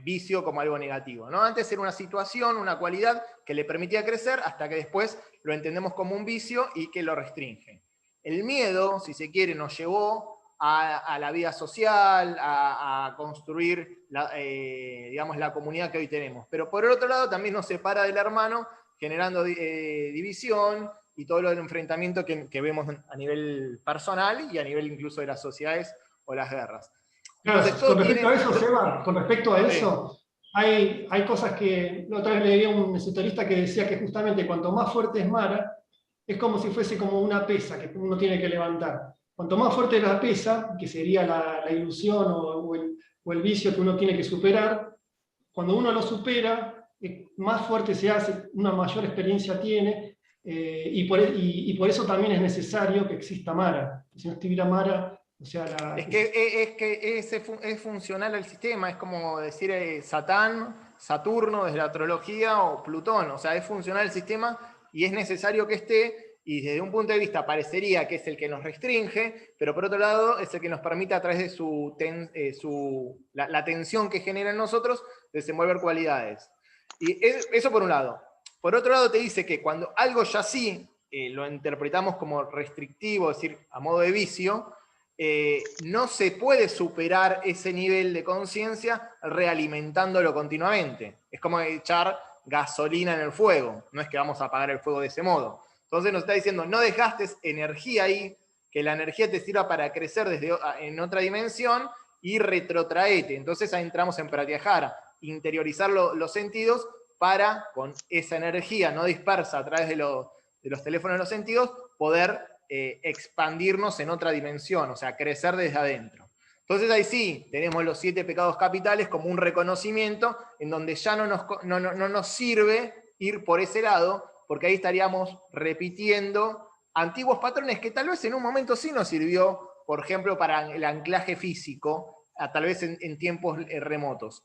[SPEAKER 1] vicio como algo negativo, ¿no? Antes era una situación, una cualidad que le permitía crecer, hasta que después lo entendemos como un vicio y que lo restringe. El miedo, si se quiere, nos llevó a la vida social, a construir digamos, la comunidad que hoy tenemos. Pero por el otro lado también nos separa del hermano, generando división y todo lo del enfrentamiento que vemos a nivel personal y a nivel incluso de las sociedades o las guerras.
[SPEAKER 2] Entonces, claro, con respecto a eso, Seba, con respecto a eso, hay cosas que, la otra vez leí a un esoterista que decía que justamente cuanto más fuerte es Mara, es como si fuese como una pesa que uno tiene que levantar. Cuanto más fuerte es la pesa, que sería la ilusión o el vicio que uno tiene que superar, cuando uno lo supera, más fuerte se hace, una mayor experiencia tiene, y por eso también es necesario que exista Mara. Si no estuviera Mara, o sea,
[SPEAKER 1] es que es funcional al sistema, es como decir Saturno desde la astrología o Plutón, o sea, es funcional al sistema y es necesario que esté, y desde un punto de vista parecería que es el que nos restringe, pero por otro lado es el que nos permite a través de la tensión que genera en nosotros desenvolver cualidades. Y eso por un lado. Por otro lado te dice que cuando algo ya sí lo interpretamos como restrictivo, es decir, a modo de vicio, no se puede superar ese nivel de conciencia realimentándolo continuamente. Es como echar gasolina en el fuego, no es que vamos a apagar el fuego de ese modo. Entonces nos está diciendo, no desgastes energía ahí, que la energía te sirva para crecer en otra dimensión y retrotraete. Entonces ahí entramos en pratyahara, interiorizar los sentidos para, con esa energía no dispersa a través de los teléfonos de los sentidos, poder expandirnos en otra dimensión, o sea, crecer desde adentro. Entonces ahí sí, tenemos los 7 pecados capitales como un reconocimiento en donde ya no nos sirve ir por ese lado, porque ahí estaríamos repitiendo antiguos patrones que tal vez en un momento sí nos sirvió, por ejemplo, para el anclaje físico, tal vez en tiempos remotos,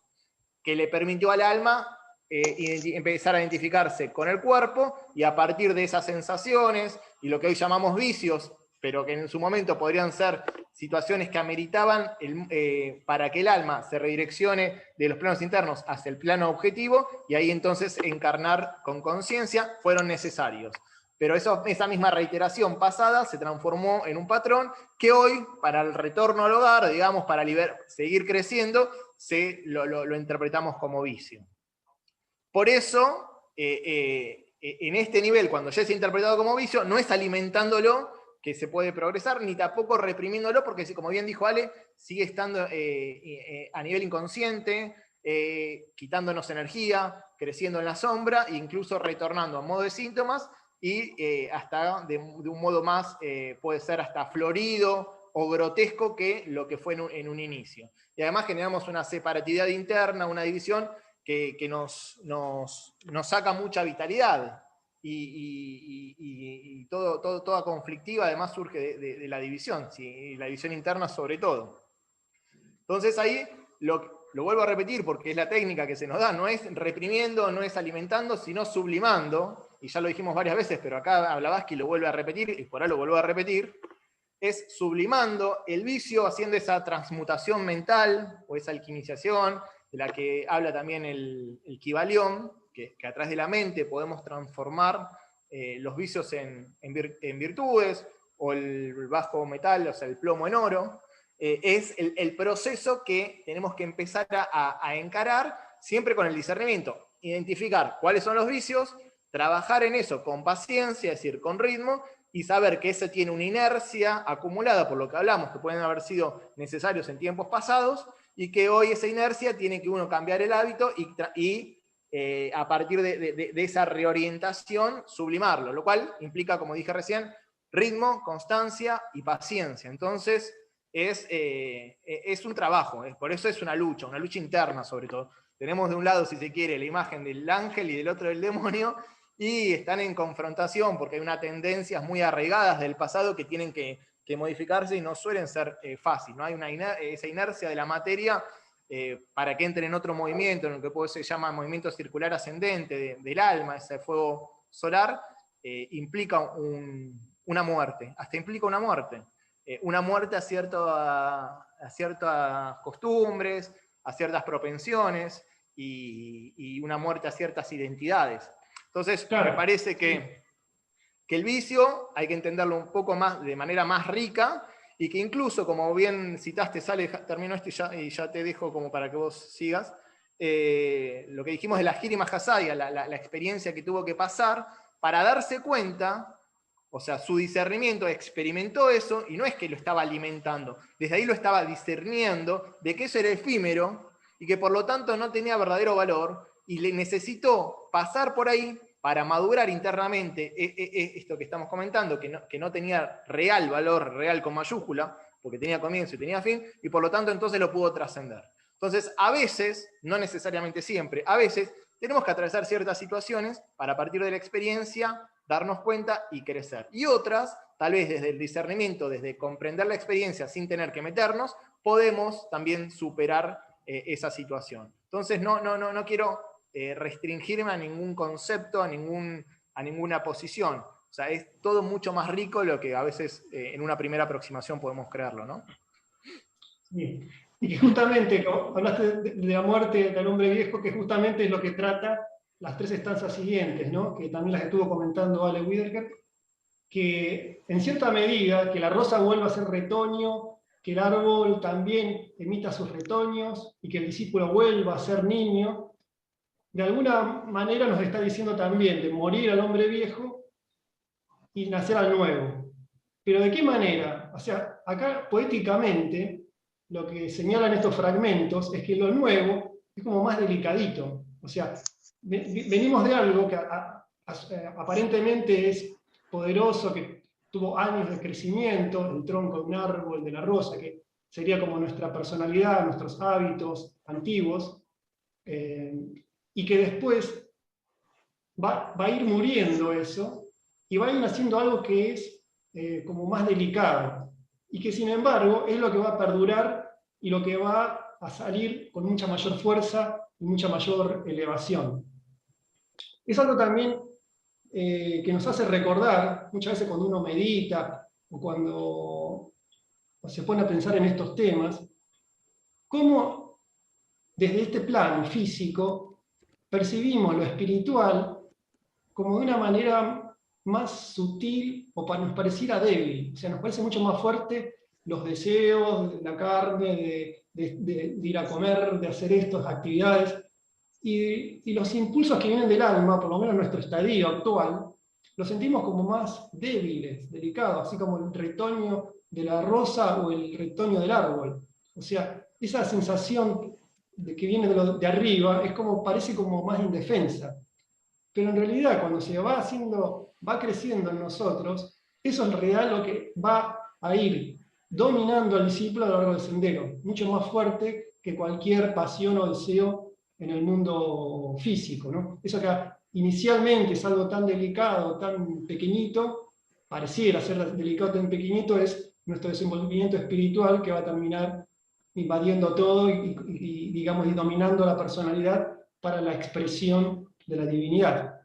[SPEAKER 1] que le permitió al alma empezar a identificarse con el cuerpo y a partir de esas sensaciones y lo que hoy llamamos vicios, pero que en su momento podrían ser situaciones que ameritaban para que el alma se redireccione de los planos internos hacia el plano objetivo y ahí entonces encarnar con conciencia, fueron necesarios. Pero esa misma reiteración pasada se transformó en un patrón que hoy, para el retorno al hogar, digamos, para seguir creciendo, lo interpretamos como vicio. Por eso, en este nivel, cuando ya es interpretado como vicio, no es alimentándolo que se puede progresar, ni tampoco reprimiéndolo, porque como bien dijo Ale, sigue estando a nivel inconsciente, quitándonos energía, creciendo en la sombra, e incluso retornando a modo de síntomas, y hasta de un modo más, puede ser hasta florido o grotesco que lo que fue en un inicio. Y además generamos una separatividad interna, una división que nos saca mucha vitalidad. Y toda conflictiva además surge de la división, ¿sí? Y la división interna sobre todo. Entonces ahí lo vuelvo a repetir porque es la técnica que se nos da, no es reprimiendo, no es alimentando, sino sublimando, y ya lo dijimos varias veces, pero acá Blavatsky lo vuelve a repetir, y por ahí lo vuelvo a repetir, es sublimando el vicio, haciendo esa transmutación mental, o esa alquimización, de la que habla también el Kybalión, que a través de la mente podemos transformar los vicios en virtudes, o el bajo metal, o sea, el plomo en oro. Es el proceso que tenemos que empezar a encarar siempre con el discernimiento. Identificar cuáles son los vicios, trabajar en eso con paciencia, es decir, con ritmo, y saber que eso tiene una inercia acumulada, por lo que hablamos, que pueden haber sido necesarios en tiempos pasados, y que hoy esa inercia tiene que uno cambiar el hábito y a partir de esa reorientación sublimarlo, lo cual implica, como dije recién, ritmo, constancia y paciencia. Entonces, es un trabajo, por eso es una lucha interna sobre todo. Tenemos de un lado, si se quiere, la imagen del ángel y del otro del demonio, y están en confrontación porque hay unas tendencias muy arraigadas del pasado que tienen que modificarse y no suelen ser fáciles. ¿No? Hay esa inercia de la materia para que entre en otro movimiento, en lo que se llama movimiento circular ascendente del alma, ese fuego solar, implica una muerte, hasta implica una muerte. Una muerte a ciertas costumbres, a ciertas propensiones, y una muerte a ciertas identidades. Entonces, claro, me parece que el vicio hay que entenderlo un poco más, de manera más rica, y que incluso, como bien citaste, Sale, termino esto y ya te dejo como para que vos sigas, lo que dijimos de la Giri Mahasaya, la experiencia que tuvo que pasar para darse cuenta, o sea, su discernimiento experimentó eso, y no es que lo estaba alimentando, desde ahí lo estaba discerniendo de que eso era efímero, y que por lo tanto no tenía verdadero valor, y le necesitó pasar por ahí para madurar internamente esto que estamos comentando, que no tenía real valor, real con mayúscula, porque tenía comienzo y tenía fin, y por lo tanto entonces lo pudo trascender. Entonces, a veces, no necesariamente siempre, a veces tenemos que atravesar ciertas situaciones para, a partir de la experiencia, darnos cuenta y crecer. Y otras, tal vez desde el discernimiento, desde comprender la experiencia sin tener que meternos, podemos también superar esa situación. Entonces, no quiero restringirme a ningún concepto, a ninguna posición. O sea, es todo mucho más rico de lo que a veces en una primera aproximación podemos creerlo, ¿no?
[SPEAKER 2] Sí. Y que justamente, como hablaste de la muerte del hombre viejo, que justamente es lo que trata las tres estancias siguientes, ¿no? Que también las estuvo comentando Ale Widerker, que en cierta medida que la rosa vuelva a ser retoño, que el árbol también emita sus retoños y que el discípulo vuelva a ser niño, de alguna manera nos está diciendo también de morir al hombre viejo y nacer al nuevo. Pero ¿de qué manera? O sea, acá poéticamente lo que señalan estos fragmentos es que lo nuevo es como más delicadito. O sea, venimos de algo que aparentemente es poderoso, que tuvo años de crecimiento, el tronco de un árbol, de la rosa, que sería como nuestra personalidad, nuestros hábitos antiguos, y que después va a ir muriendo eso, y va a ir haciendo algo que es como más delicado, y que sin embargo es lo que va a perdurar y lo que va a salir con mucha mayor fuerza y mucha mayor elevación. Es algo también que nos hace recordar, muchas veces cuando uno medita o cuando se pone a pensar en estos temas, cómo desde este plano físico percibimos lo espiritual como de una manera más sutil o nos pareciera débil. O sea, nos parece mucho más fuerte los deseos, la carne, de ir a comer, de hacer estas actividades. Y los impulsos que vienen del alma, por lo menos en nuestro estadio actual, los sentimos como más débiles, delicados, así como el retoño de la rosa o el retoño del árbol. O sea, esa sensación que viene de arriba, es como, parece como más indefensa. Pero en realidad, cuando se va creciendo en nosotros, eso en realidad lo que va a ir dominando al discípulo a lo largo del sendero, mucho más fuerte que cualquier pasión o deseo en el mundo físico, ¿no? Eso que inicialmente es algo tan delicado, tan pequeñito, pareciera ser delicado, tan pequeñito, es nuestro desenvolvimiento espiritual que va a terminar invadiendo todo y digamos, y dominando la personalidad para la expresión de la divinidad.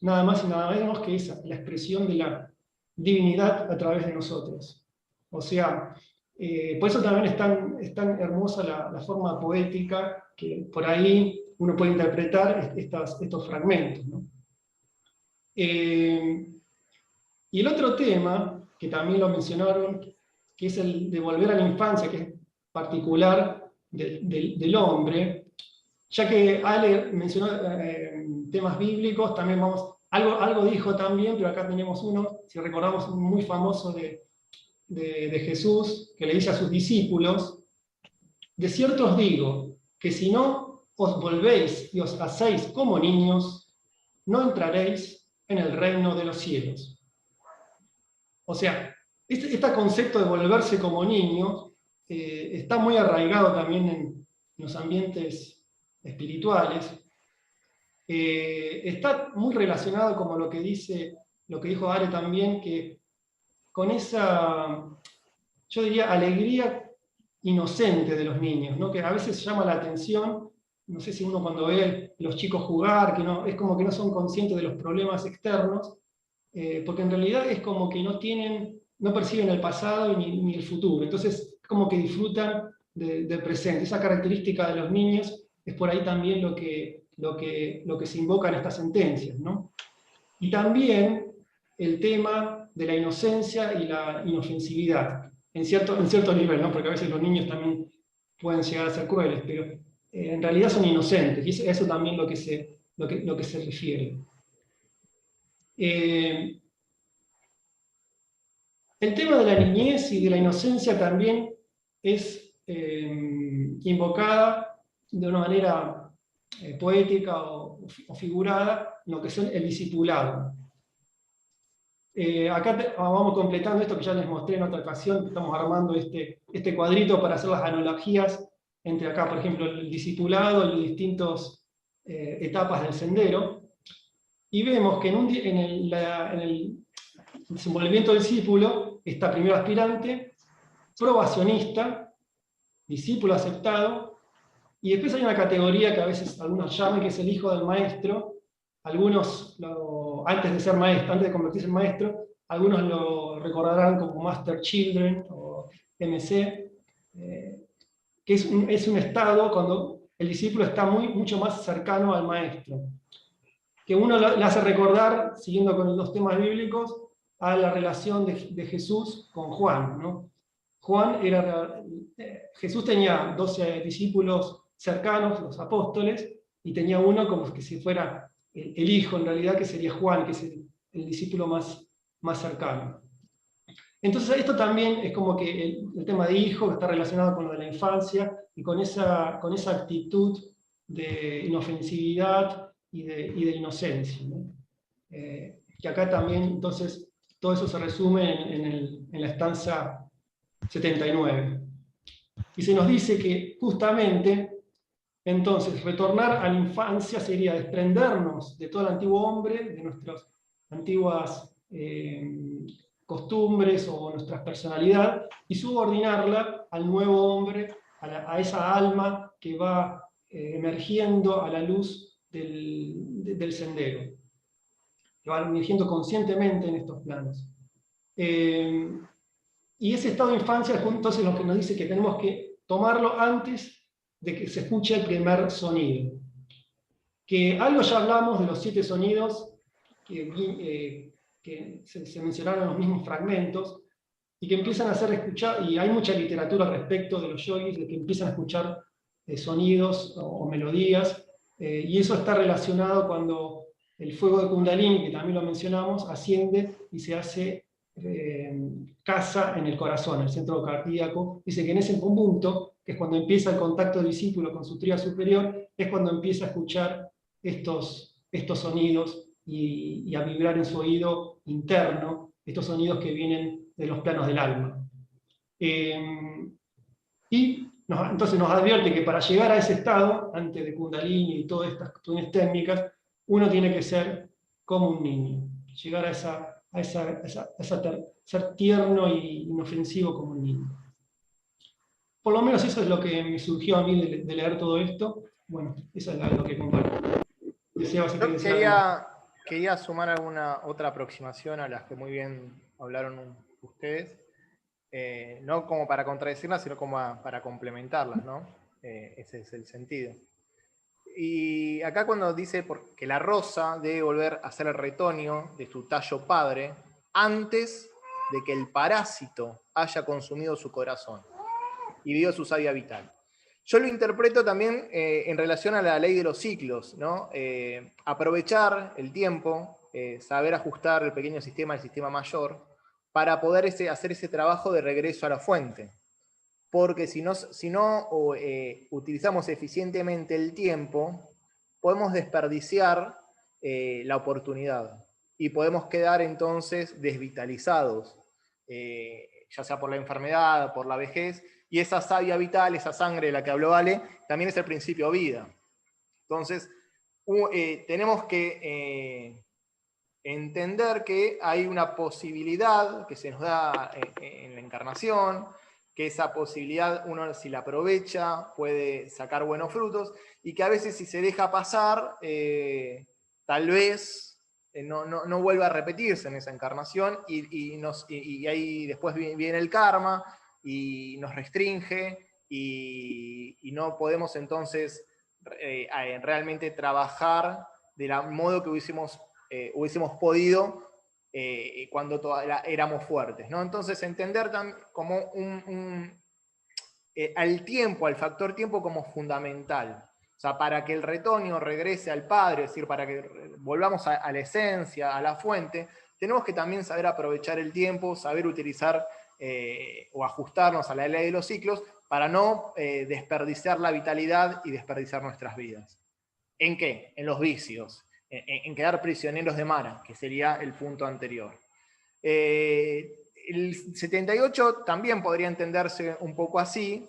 [SPEAKER 2] Nada más y nada menos que esa, la expresión de la divinidad a través de nosotros. O sea, por eso también es tan hermosa la forma poética que por ahí uno puede interpretar estos fragmentos, ¿no? Y el otro tema, que también lo mencionaron, que es el de volver a la infancia, que es particular del hombre, ya que Ale mencionó temas bíblicos, también algo dijo también, pero acá tenemos uno, si recordamos, muy famoso de Jesús, que le dice a sus discípulos: de cierto os digo, que si no os volvéis y os hacéis como niños, no entraréis en el reino de los cielos. O sea, este concepto de volverse como niños está muy arraigado también en los ambientes espirituales. Está muy relacionado, como lo que dijo Are también, que con esa, yo diría, alegría inocente de los niños, ¿no? Que a veces llama la atención. No sé si uno cuando ve a los chicos jugar, es como que no son conscientes de los problemas externos, porque en realidad es como que no perciben el pasado ni el futuro. Entonces es como que disfrutan del presente. Esa característica de los niños es por ahí también lo que se invoca en estas sentencias, ¿no? Y también el tema de la inocencia y la inofensividad, en cierto nivel, ¿no? Porque a veces los niños también pueden llegar a ser crueles, pero en realidad son inocentes, y eso también lo que se refiere. El tema de la niñez y de la inocencia también es invocada de una manera poética o figurada en lo que son el discipulado. Acá vamos completando esto que ya les mostré en otra ocasión, estamos armando este cuadrito para hacer las analogías entre acá, por ejemplo, el discipulado y las distintas etapas del sendero, y vemos que en el desenvolvimiento del discípulo está primero aspirante, probacionista, discípulo aceptado, y después hay una categoría que a veces algunos llaman, que es el hijo del maestro. Algunos, antes de convertirse en maestro, algunos lo recordarán como Master Children o MC, que es un estado cuando el discípulo está mucho más cercano al maestro, que uno le hace recordar, siguiendo con los temas bíblicos, a la relación de Jesús con Juan, ¿no? Jesús tenía 12 discípulos cercanos, los apóstoles, y tenía uno como que si fuera el hijo, en realidad, que sería Juan, que es el discípulo más cercano. Entonces esto también es como que el tema de hijo está relacionado con lo de la infancia y con esa actitud de inofensividad y de inocencia, ¿no? Que acá también, entonces, todo eso se resume en la estanza 79. Y se nos dice que justamente, entonces, retornar a la infancia sería desprendernos de todo el antiguo hombre, de nuestras antiguas costumbres o nuestra personalidad, y subordinarla al nuevo hombre, a esa alma que va emergiendo a la luz del sendero, que va emergiendo conscientemente en estos planos. Y ese estado de infancia es entonces lo que nos dice que tenemos que tomarlo antes de que se escuche el primer sonido. Que algo ya hablamos de los 7 sonidos que se mencionaron en los mismos fragmentos, y que empiezan a ser escuchados, y hay mucha literatura respecto de los yogis, de que empiezan a escuchar sonidos o melodías, y eso está relacionado cuando el fuego de Kundalini, que también lo mencionamos, asciende y se hace casa en el corazón, el centro cardíaco. Dice que en ese punto, que es cuando empieza el contacto del discípulo con su tríada superior, es cuando empieza a escuchar estos sonidos y a vibrar en su oído interno, estos sonidos que vienen de los planos del alma. Entonces nos advierte que para llegar a ese estado, antes de Kundalini y todas estas cuestiones técnicas, uno tiene que ser como un niño, llegar a ser tierno e inofensivo como un niño. Por lo menos eso es lo que me surgió a mí de leer todo esto. Bueno, eso es lo que comparto.
[SPEAKER 1] Yo quería sumar alguna otra aproximación a las que muy bien hablaron ustedes. No como para contradecirlas, sino como para complementarlas, ¿no? Ese es el sentido. Y acá cuando dice que la rosa debe volver a ser el retoño de su tallo padre antes de que el parásito haya consumido su corazón y vivido su savia vital. Yo lo interpreto también en relación a la ley de los ciclos, ¿no? Aprovechar el tiempo, saber ajustar el pequeño sistema al sistema mayor, para poder hacer ese trabajo de regreso a la fuente. Porque si no utilizamos eficientemente el tiempo, podemos desperdiciar la oportunidad y podemos quedar entonces desvitalizados, ya sea por la enfermedad, por la vejez, y esa savia vital, esa sangre de la que habló Ale, también es el principio vida. Entonces, tenemos que entender que hay una posibilidad que se nos da en la encarnación, que esa posibilidad uno, si la aprovecha, puede sacar buenos frutos, y que a veces si se deja pasar, tal vez no vuelva a repetirse en esa encarnación, y ahí después viene el karma y nos restringe, y no podemos entonces realmente trabajar del modo que hubiésemos podido cuando éramos fuertes, ¿no? Entonces entender como al tiempo, al factor tiempo como fundamental. O sea, para que el retoño regrese al Padre, es decir, para que volvamos a la esencia, a la fuente, tenemos que también saber aprovechar el tiempo, saber utilizar o ajustarnos a la ley de los ciclos para no desperdiciar la vitalidad y desperdiciar nuestras vidas. ¿En qué? En los vicios, en quedar prisioneros de Mara, que sería el punto anterior. El 78 también podría entenderse un poco así,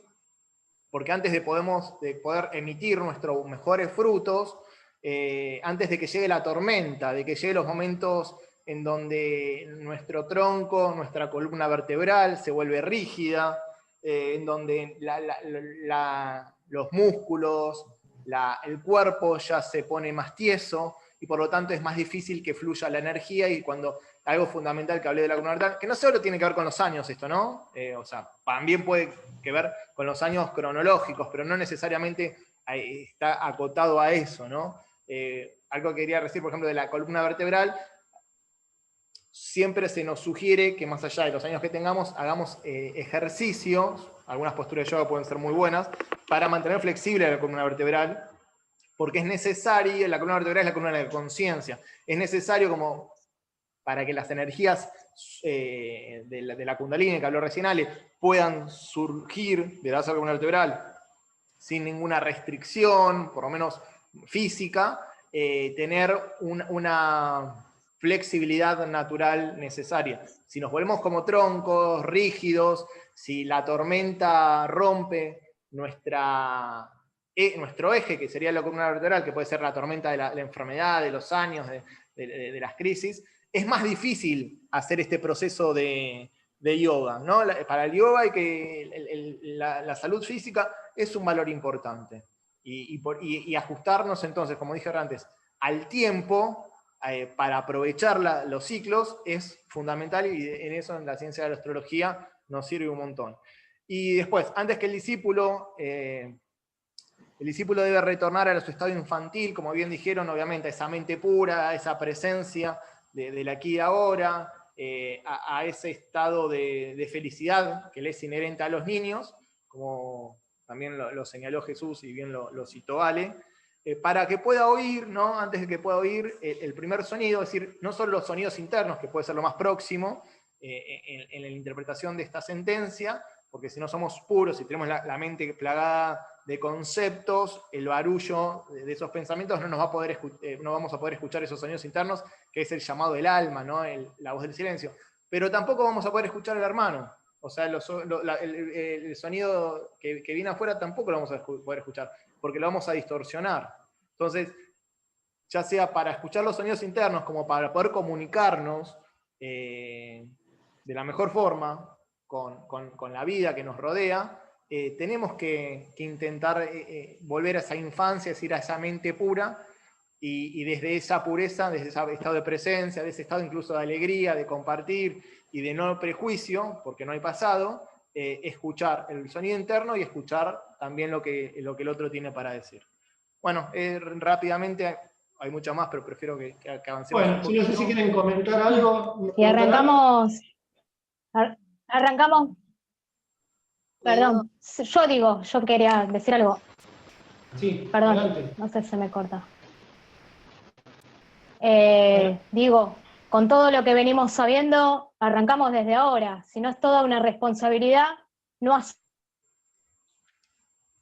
[SPEAKER 1] porque antes de poder emitir nuestros mejores frutos, antes de que llegue la tormenta, de que lleguen los momentos en donde nuestro tronco, nuestra columna vertebral se vuelve rígida, en donde los músculos, el cuerpo ya se pone más tieso, y por lo tanto es más difícil que fluya la energía, y cuando algo fundamental que hablé de la columna vertebral, que no solo tiene que ver con los años esto, ¿no? O sea, también puede que ver con los años cronológicos, pero no necesariamente está acotado a eso, ¿no? Algo que quería decir, por ejemplo, de la columna vertebral, siempre se nos sugiere que más allá de los años que tengamos, hagamos ejercicios, algunas posturas de yoga pueden ser muy buenas, para mantener flexible la columna vertebral, porque es necesario, la columna vertebral es la columna de la conciencia, es necesario como para que las energías de la Kundalini, que habló recién Ale, puedan surgir de la base de la columna vertebral sin ninguna restricción, por lo menos física, tener una flexibilidad natural necesaria. Si nos volvemos como troncos rígidos, si la tormenta rompe nuestro eje, que sería la columna vertebral, que puede ser la tormenta de la enfermedad, de los años, de las crisis, es más difícil hacer este proceso de yoga, ¿no? Para el yoga hay que la salud física es un valor importante. Y ajustarnos entonces, como dije antes, al tiempo para aprovechar los ciclos es fundamental, y en eso en la ciencia de la astrología nos sirve un montón. Y después, antes que el discípulo debe retornar a su estado infantil, como bien dijeron, obviamente, a esa mente pura, a esa presencia del aquí y ahora, a ese estado de felicidad que le es inherente a los niños, como también lo señaló Jesús y bien lo citó Ale, para que pueda oír, ¿no? Antes de que pueda oír el primer sonido, es decir, no solo los sonidos internos, que puede ser lo más próximo, en la interpretación de esta sentencia, porque si no somos puros, si tenemos la mente plagada de conceptos, el barullo de esos pensamientos, no vamos a poder escuchar esos sonidos internos, que es el llamado del alma, ¿no? La voz del silencio. Pero tampoco vamos a poder escuchar al hermano. O sea, el sonido que viene afuera tampoco lo vamos a poder escuchar, porque lo vamos a distorsionar. Entonces, ya sea para escuchar los sonidos internos, como para poder comunicarnos de la mejor forma con la vida que nos rodea, tenemos que intentar volver a esa infancia, es decir, a esa mente pura, y desde esa pureza, desde ese estado de presencia, de ese estado incluso de alegría, de compartir y de no prejuicio, porque no hay pasado, escuchar el sonido interno y escuchar también lo que el otro tiene para decir. Bueno, rápidamente, hay mucho más, pero prefiero que avancemos un
[SPEAKER 2] Bueno,
[SPEAKER 1] poquito.
[SPEAKER 2] no sé si quieren comentar algo.
[SPEAKER 4] Y arrancamos, perdón, yo quería decir algo.
[SPEAKER 2] Sí,
[SPEAKER 4] Perdón,
[SPEAKER 2] adelante.
[SPEAKER 4] no sé si se me corta. Digo, con todo lo que venimos sabiendo, arrancamos desde ahora. Si no es toda una responsabilidad, no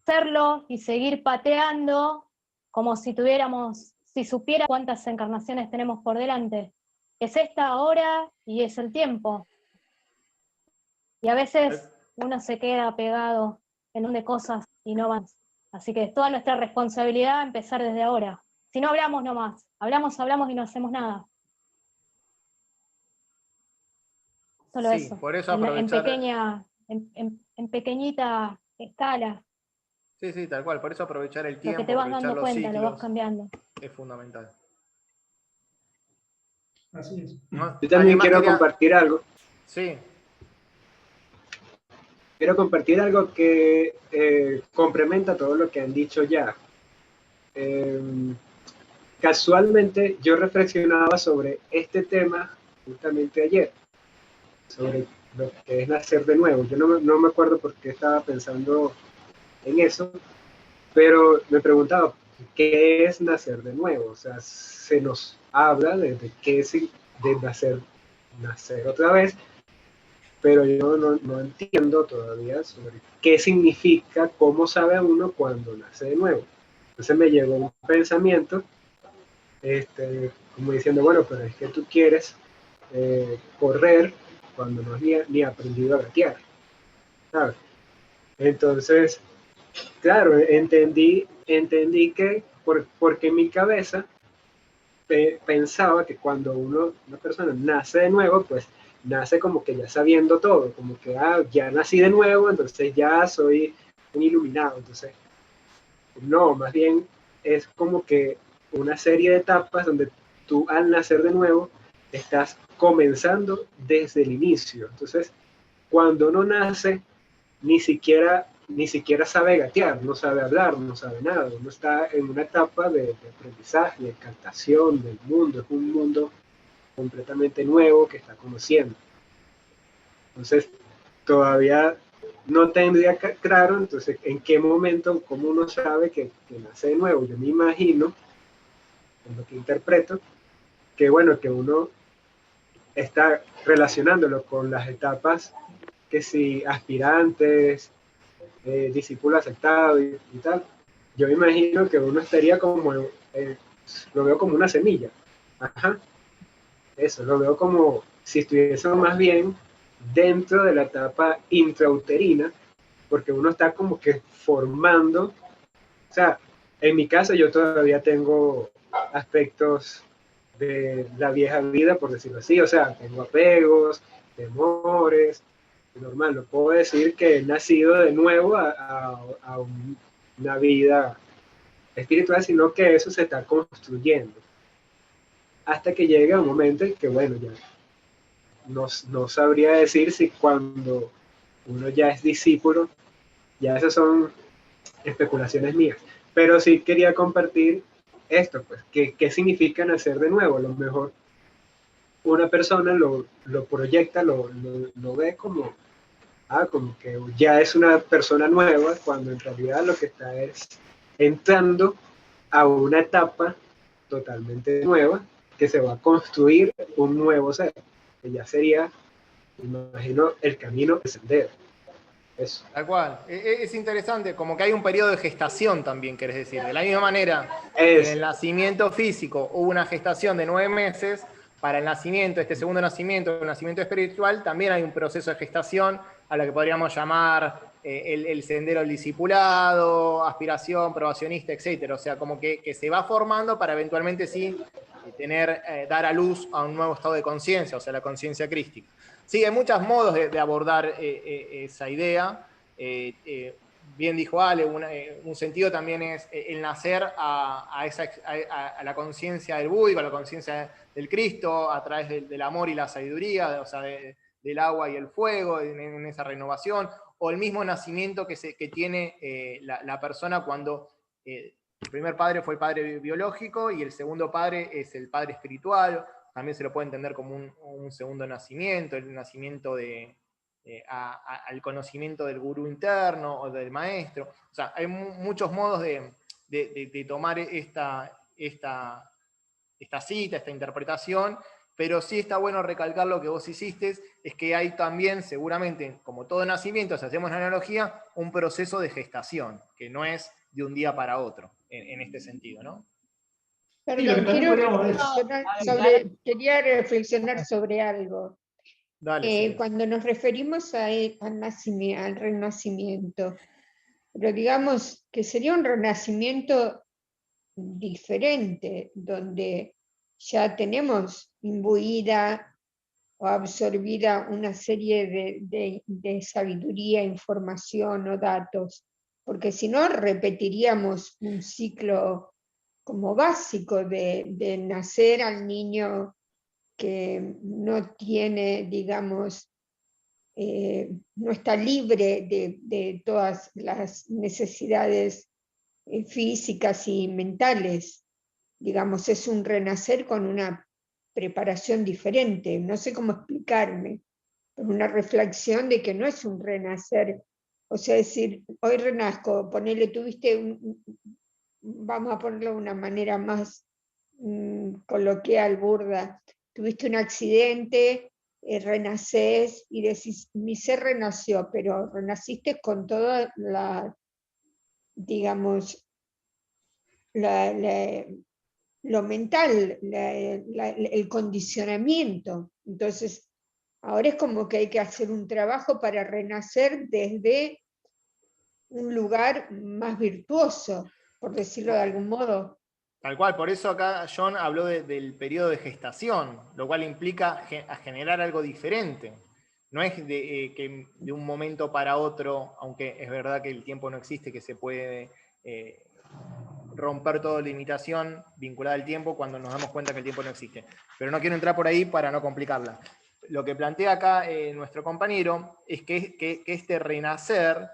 [SPEAKER 4] hacerlo y seguir pateando como si supiera cuántas encarnaciones tenemos por delante. Es esta ahora y es el tiempo. Y a veces uno se queda pegado en un de cosas y no avanza. Así que es toda nuestra responsabilidad empezar desde ahora. Si no hablamos nomás, hablamos y no hacemos nada. Solo
[SPEAKER 1] Sí,
[SPEAKER 4] eso.
[SPEAKER 1] por eso
[SPEAKER 4] En
[SPEAKER 1] aprovechar...
[SPEAKER 4] en pequeñita escala.
[SPEAKER 1] Sí, tal cual. Por eso aprovechar el
[SPEAKER 4] Lo
[SPEAKER 1] tiempo,
[SPEAKER 4] que te vas
[SPEAKER 1] aprovechar
[SPEAKER 4] dando
[SPEAKER 1] los
[SPEAKER 4] cuenta, lo vas
[SPEAKER 1] ciclos,
[SPEAKER 4] cambiando.
[SPEAKER 1] es fundamental.
[SPEAKER 2] Así es.
[SPEAKER 1] ¿No?
[SPEAKER 5] Yo también quiero
[SPEAKER 1] quería...
[SPEAKER 5] compartir algo.
[SPEAKER 1] Sí.
[SPEAKER 5] Quiero compartir algo que complementa todo lo que han dicho ya. Casualmente yo reflexionaba sobre este tema justamente ayer, sobre lo que es nacer de nuevo. Yo no me acuerdo por qué estaba pensando en eso, pero me preguntaba, ¿qué es nacer de nuevo? O sea, se nos habla de qué es de nacer otra vez, pero yo no entiendo todavía sobre qué significa, cómo sabe uno cuando nace de nuevo. Entonces me llegó un pensamiento, como diciendo, bueno, pero es que tú quieres correr cuando no has ni aprendido a gatear, ¿sabes? Entonces, claro, entendí que, porque en mi cabeza pensaba que cuando una persona nace de nuevo, pues nace como que ya sabiendo todo, como que ya nací de nuevo, entonces ya soy un iluminado. Entonces, no, más bien es como que una serie de etapas donde tú al nacer de nuevo estás comenzando desde el inicio. Entonces, cuando uno nace, ni siquiera sabe gatear, no sabe hablar, no sabe nada. Uno está en una etapa de aprendizaje, de captación del mundo. Es un mundo completamente nuevo que está conociendo. Entonces, todavía no tendría claro, entonces, en qué momento, cómo uno sabe que nace de nuevo. Yo me imagino, en lo que interpreto, que bueno, que uno está relacionándolo con las etapas que si aspirantes, discípulo aceptado y tal. Yo me imagino que uno estaría como, lo veo como una semilla. Ajá. Eso, lo veo como si estuviese más bien dentro de la etapa intrauterina, porque uno está como que formando, o sea, en mi caso yo todavía tengo aspectos de la vieja vida, por decirlo así, o sea, tengo apegos, temores, normal, no puedo decir que he nacido de nuevo a una vida espiritual, sino que eso se está construyendo. Hasta que llegue un momento en que, bueno, ya no sabría decir si cuando uno ya es discípulo, ya esas son especulaciones mías, pero sí quería compartir esto, pues, ¿qué significa nacer de nuevo? A lo mejor una persona lo proyecta, lo ve como que ya es una persona nueva, cuando en realidad lo que está es entrando a una etapa totalmente nueva, que se va a construir un nuevo ser, que ya sería imagino el camino, el sendero. Eso.
[SPEAKER 1] Tal cual. Es interesante, como que hay un periodo de gestación también, querés decir. De la misma manera que en
[SPEAKER 5] Es,
[SPEAKER 1] el nacimiento físico hubo una gestación de 9 meses, para el nacimiento, este segundo nacimiento, el nacimiento espiritual, también hay un proceso de gestación a lo que podríamos llamar el sendero del discipulado, aspiración, probacionista, etc. O sea, como que se va formando para eventualmente sí dar a luz a un nuevo estado de conciencia, o sea, la conciencia crística. Sí, hay muchos modos de abordar esa idea. Bien dijo Ale, un sentido también es el nacer a la conciencia del Buda, a la conciencia del Cristo, a través del amor y la sabiduría, o sea, del agua y el fuego, en esa renovación, o el mismo nacimiento que tiene la persona cuando el primer padre fue el padre biológico y el segundo padre es el padre espiritual. También se lo puede entender como un segundo nacimiento, el nacimiento al conocimiento del gurú interno o del maestro. O sea, hay muchos modos de tomar esta cita, esta interpretación, pero sí está bueno recalcar lo que vos hiciste, es que hay también, seguramente, como todo nacimiento, si hacemos la analogía, un proceso de gestación, que no es de un día para otro, en este sentido, ¿no?
[SPEAKER 2] Sí, lo que
[SPEAKER 6] Perdón,
[SPEAKER 2] también podríamos decir.
[SPEAKER 6] quería reflexionar sobre algo.
[SPEAKER 1] Dale, sí.
[SPEAKER 6] Cuando nos referimos al renacimiento, pero digamos que sería un renacimiento diferente, donde ya tenemos imbuida o absorbida una serie de sabiduría, información o datos, porque si no repetiríamos un ciclo como básico de nacer al niño que no tiene, digamos, no está libre de todas las necesidades físicas y mentales. Digamos, es un renacer con una preparación diferente. No sé cómo explicarme, pero una reflexión de que no es un renacer. O sea, decir, hoy renazco, ponele, tuviste vamos a ponerlo de una manera más coloquial, burda, tuviste un accidente, renacés y decís, mi ser renació, pero renaciste con toda la, digamos, lo mental, el condicionamiento. Entonces, ahora es como que hay que hacer un trabajo para renacer desde un lugar más virtuoso, por decirlo de algún modo.
[SPEAKER 1] Tal cual, por eso acá John habló del periodo de gestación, lo cual implica a generar algo diferente. No es que de un momento para otro, aunque es verdad que el tiempo no existe, que se puede romper toda limitación vinculada al tiempo cuando nos damos cuenta que el tiempo no existe. Pero no quiero entrar por ahí para no complicarla. Lo que plantea acá nuestro compañero es que este renacer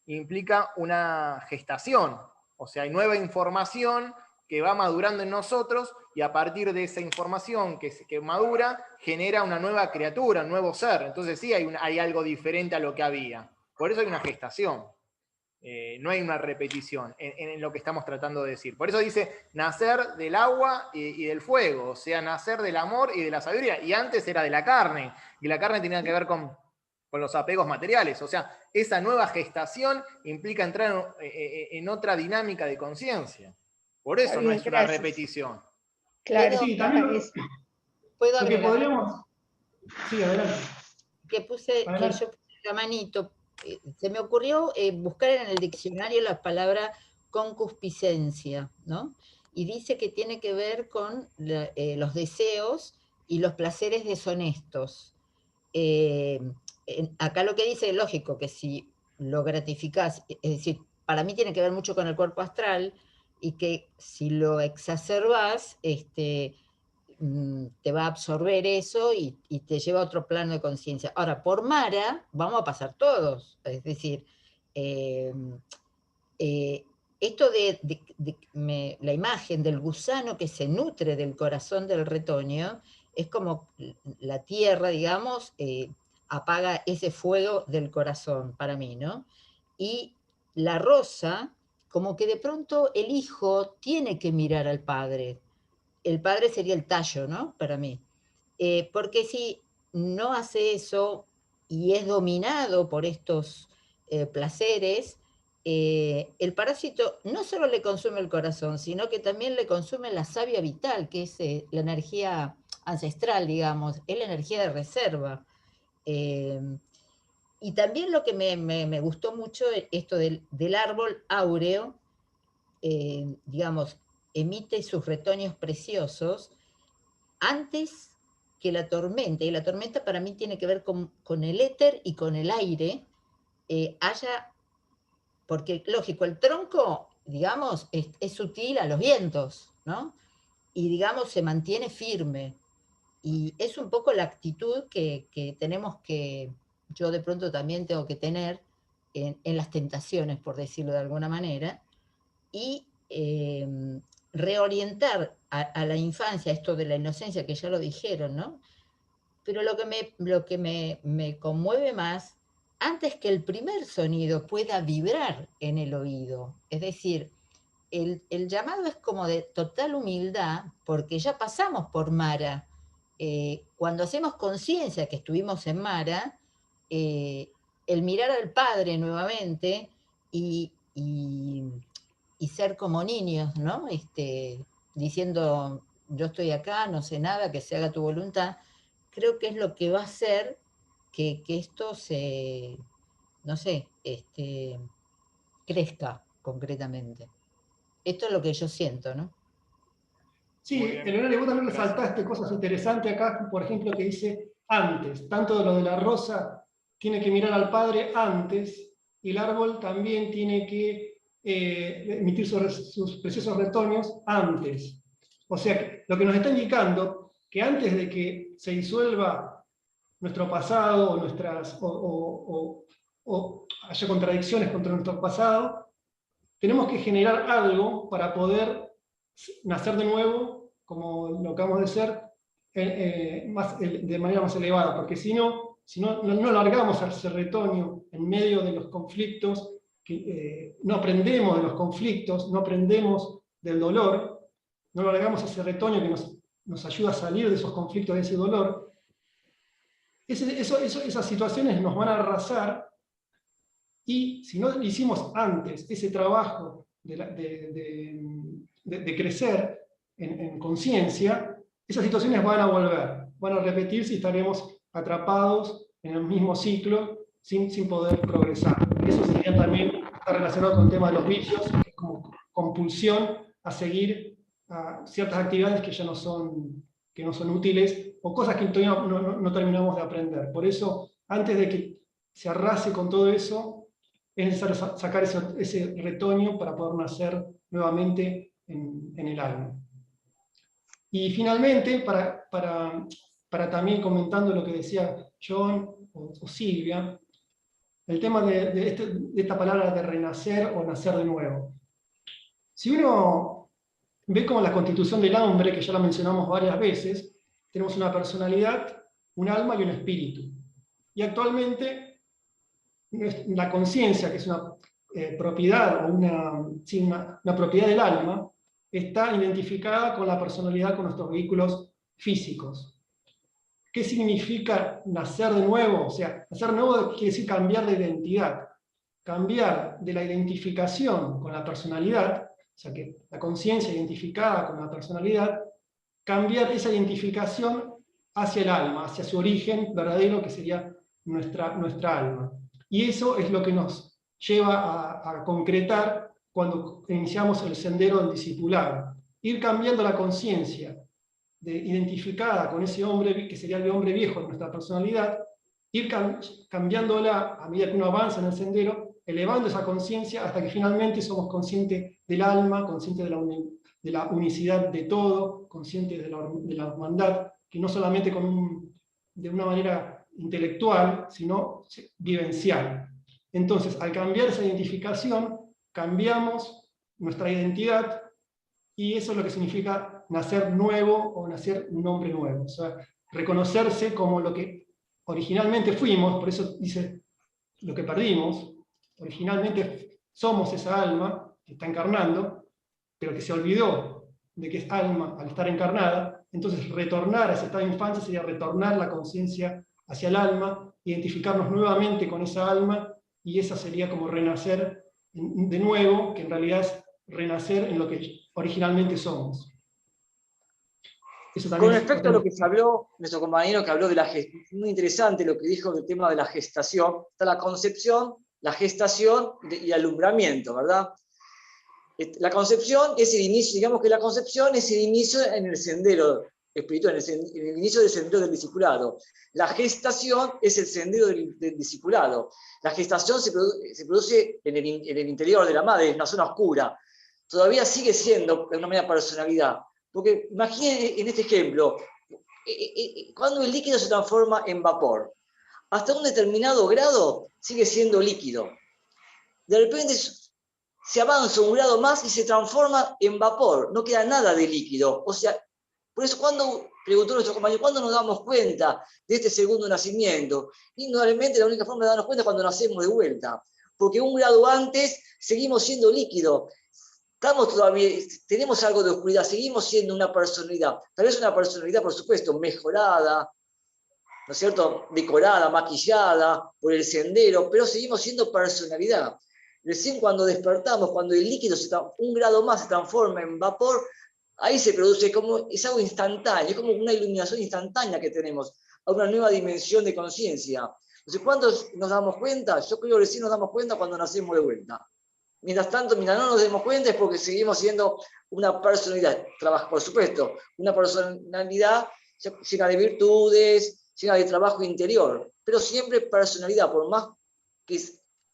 [SPEAKER 1] implica una gestación, o sea, hay nueva información que va madurando en nosotros y a partir de esa información que madura genera una nueva criatura, un nuevo ser. Entonces sí hay algo diferente a lo que había. Por eso hay una gestación. No hay una repetición en lo que estamos tratando de decir. Por eso dice nacer del agua y del fuego, o sea, nacer del amor y de la sabiduría. Y antes era de la carne, y la carne tenía que ver con los apegos materiales. O sea, esa nueva gestación implica entrar en otra dinámica de conciencia. Por eso no es una repetición.
[SPEAKER 6] Claro,
[SPEAKER 2] Sí, también
[SPEAKER 7] ¿Puedo
[SPEAKER 2] lo que
[SPEAKER 7] agregar?
[SPEAKER 2] podríamos. Sí, adelante.
[SPEAKER 7] Que yo puse la manito. Se me ocurrió buscar en el diccionario la palabra concupiscencia, ¿no? Y dice que tiene que ver con los deseos y los placeres deshonestos. Acá lo que dice es lógico que si lo gratificás, es decir, para mí tiene que ver mucho con el cuerpo astral y que si lo exacerbás, te va a absorber eso y te lleva a otro plano de conciencia. Ahora, por Mara vamos a pasar todos, es decir, esto la imagen del gusano que se nutre del corazón del retoño es como la tierra, digamos, apaga ese fuego del corazón para mí, ¿no? Y la rosa, como que de pronto el hijo tiene que mirar al padre. El padre sería el tallo, ¿no? Para mí. Porque si no hace eso, y es dominado por estos placeres, el parásito no solo le consume el corazón, sino que también le consume la savia vital, que es la energía ancestral, digamos, es la energía de reserva. Y también lo que me gustó mucho, esto del árbol áureo, digamos, emite sus retoños preciosos antes que la tormenta, y la tormenta para mí tiene que ver con el éter y con el aire, porque lógico, el tronco, digamos, es sutil a los vientos, ¿no? Y digamos, se mantiene firme. Y es un poco la actitud que tenemos que, yo de pronto también tengo que tener en las tentaciones, por decirlo de alguna manera, y reorientar a la infancia, esto de la inocencia, que ya lo dijeron, ¿no? Pero lo que me conmueve más, antes que el primer sonido pueda vibrar en el oído, es decir, el llamado es como de total humildad, porque ya pasamos por Mara. Cuando hacemos conciencia que estuvimos en Mara, el mirar al Padre nuevamente y ser como niños, ¿no? Diciendo, yo estoy acá, no sé nada, que se haga tu voluntad, creo que es lo que va a hacer que esto se, no sé, crezca concretamente. Esto es lo que yo siento, ¿no?
[SPEAKER 2] Sí, Eleonora, vos también resaltaste cosas interesantes acá, por ejemplo, que dice antes, tanto de lo de la rosa tiene que mirar al Padre antes, y el árbol también tiene que emitir sus preciosos retoños antes. O sea, lo que nos está indicando que antes de que se disuelva nuestro pasado o haya contradicciones contra nuestro pasado, tenemos que generar algo para poder nacer de nuevo, como lo acabamos de ser, de manera más elevada, porque si no largamos ese retoño en medio de los conflictos, no aprendemos de los conflictos, no aprendemos del dolor, no largamos ese retoño que nos ayuda a salir de esos conflictos, de ese dolor, esas situaciones nos van a arrasar, y si no hicimos antes ese trabajo de crecer en conciencia, esas situaciones van a volver, van a repetirse y estaremos atrapados en el mismo ciclo sin poder progresar. Eso sería también, está relacionado con el tema de los vicios, que es como compulsión a seguir a ciertas actividades que ya no son útiles, o cosas que todavía no terminamos de aprender. Por eso, antes de que se arrase con todo eso, es necesario sacar ese retoño para poder nacer nuevamente en el alma. Y finalmente, para también comentando lo que decía John o Silvia, el tema de esta palabra de renacer o nacer de nuevo. Si uno ve como la constitución del hombre, que ya la mencionamos varias veces, tenemos una personalidad, un alma y un espíritu. Y actualmente la conciencia, que es una propiedad, o una propiedad del alma, está identificada con la personalidad, con nuestros vehículos físicos. ¿Qué significa nacer de nuevo? O sea, nacer de nuevo quiere decir cambiar de identidad, cambiar de la identificación con la personalidad, o sea, que la conciencia identificada con la personalidad, cambiar esa identificación hacia el alma, hacia su origen verdadero, que sería nuestra alma. Y eso es lo que nos lleva a concretar cuando iniciamos el sendero del discipulado. Ir cambiando la conciencia identificada con ese hombre, que sería el hombre viejo de nuestra personalidad, ir cambiándola a medida que uno avanza en el sendero, elevando esa conciencia hasta que finalmente somos conscientes del alma, conscientes de la unicidad de todo, conscientes de la hermandad, que no solamente de una manera intelectual, sino vivencial. Entonces, al cambiar esa identificación, cambiamos nuestra identidad, y eso es lo que significa nacer nuevo o nacer un hombre nuevo. O sea, reconocerse como lo que originalmente fuimos, por eso dice lo que perdimos. Originalmente somos esa alma que está encarnando, pero que se olvidó de que es alma al estar encarnada. Entonces, retornar a ese estado de infancia sería retornar la conciencia hacia el alma, identificarnos nuevamente con esa alma, y esa sería como renacer de nuevo, que en realidad es renacer en lo que originalmente somos. Eso
[SPEAKER 3] Con
[SPEAKER 2] también
[SPEAKER 3] respecto a lo que se habló, nuestro compañero que habló de la gestación, muy interesante lo que dijo del tema de la gestación, está la concepción, la gestación y el alumbramiento, ¿verdad? La concepción es el inicio, digamos que la concepción es el inicio en el sendero espiritual, en el inicio del sendero del discipulado. La gestación es el sendero del discipulado. La gestación se produce en el interior de la madre, en una zona oscura. Todavía sigue siendo de una manera personalidad. Porque imaginen en este ejemplo, cuando el líquido se transforma en vapor, hasta un determinado grado sigue siendo líquido. De repente se avanza un grado más y se transforma en vapor, no queda nada de líquido. O sea, por eso cuando preguntó nuestro compañero, ¿cuándo nos damos cuenta de este segundo nacimiento? Indudablemente la única forma de darnos cuenta es cuando nacemos de vuelta, porque un grado antes seguimos siendo líquido. Estamos todavía, tenemos algo de oscuridad, seguimos siendo una personalidad. Tal vez una personalidad, por supuesto, mejorada, ¿no es cierto?, decorada, maquillada por el sendero, pero seguimos siendo personalidad. Recién cuando despertamos, cuando el líquido un grado más se transforma en vapor, ahí se produce es algo instantáneo, es como una iluminación instantánea que tenemos a una nueva dimensión de conciencia. Entonces, ¿cuándo nos damos cuenta? Yo creo que recién nos damos cuenta cuando nacemos de vuelta. Mientras tanto, mientras no nos demos cuenta es porque seguimos siendo una personalidad, por supuesto, una personalidad llena de virtudes, llena de trabajo interior, pero siempre personalidad, por más que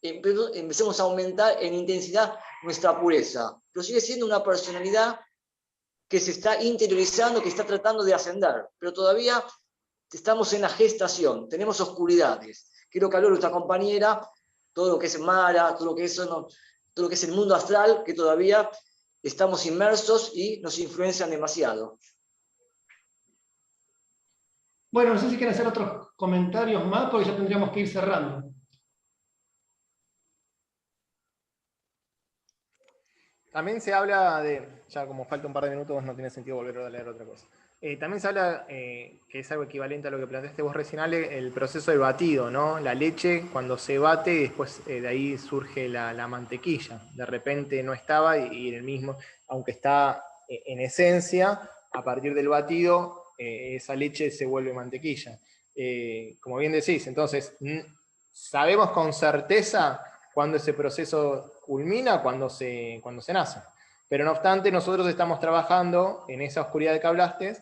[SPEAKER 3] empecemos a aumentar en intensidad nuestra pureza, pero sigue siendo una personalidad que se está interiorizando, que está tratando de ascender, pero todavía estamos en la gestación, tenemos oscuridades, que es lo que habló nuestra compañera, todo lo que es Mara, todo lo que es el mundo astral, que todavía estamos inmersos y nos influencian demasiado.
[SPEAKER 2] Bueno, no sé si quieren hacer otros comentarios más, porque ya tendríamos que ir cerrando.
[SPEAKER 1] También se habla de, ya como falta un par de minutos no tiene sentido volver a leer otra cosa. También se habla, que es algo equivalente a lo que planteaste vos recién, Ale, el proceso de batido, ¿no? La leche cuando se bate, después de ahí surge la mantequilla. De repente no estaba y en el mismo, aunque está en esencia, a partir del batido, esa leche se vuelve mantequilla. Como bien decís, entonces, sabemos con certeza cuando ese proceso culmina, cuando se nace. Pero no obstante, nosotros estamos trabajando en esa oscuridad de que hablaste,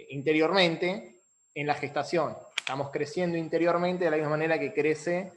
[SPEAKER 1] interiormente, en la gestación. Estamos creciendo interiormente de la misma manera que crece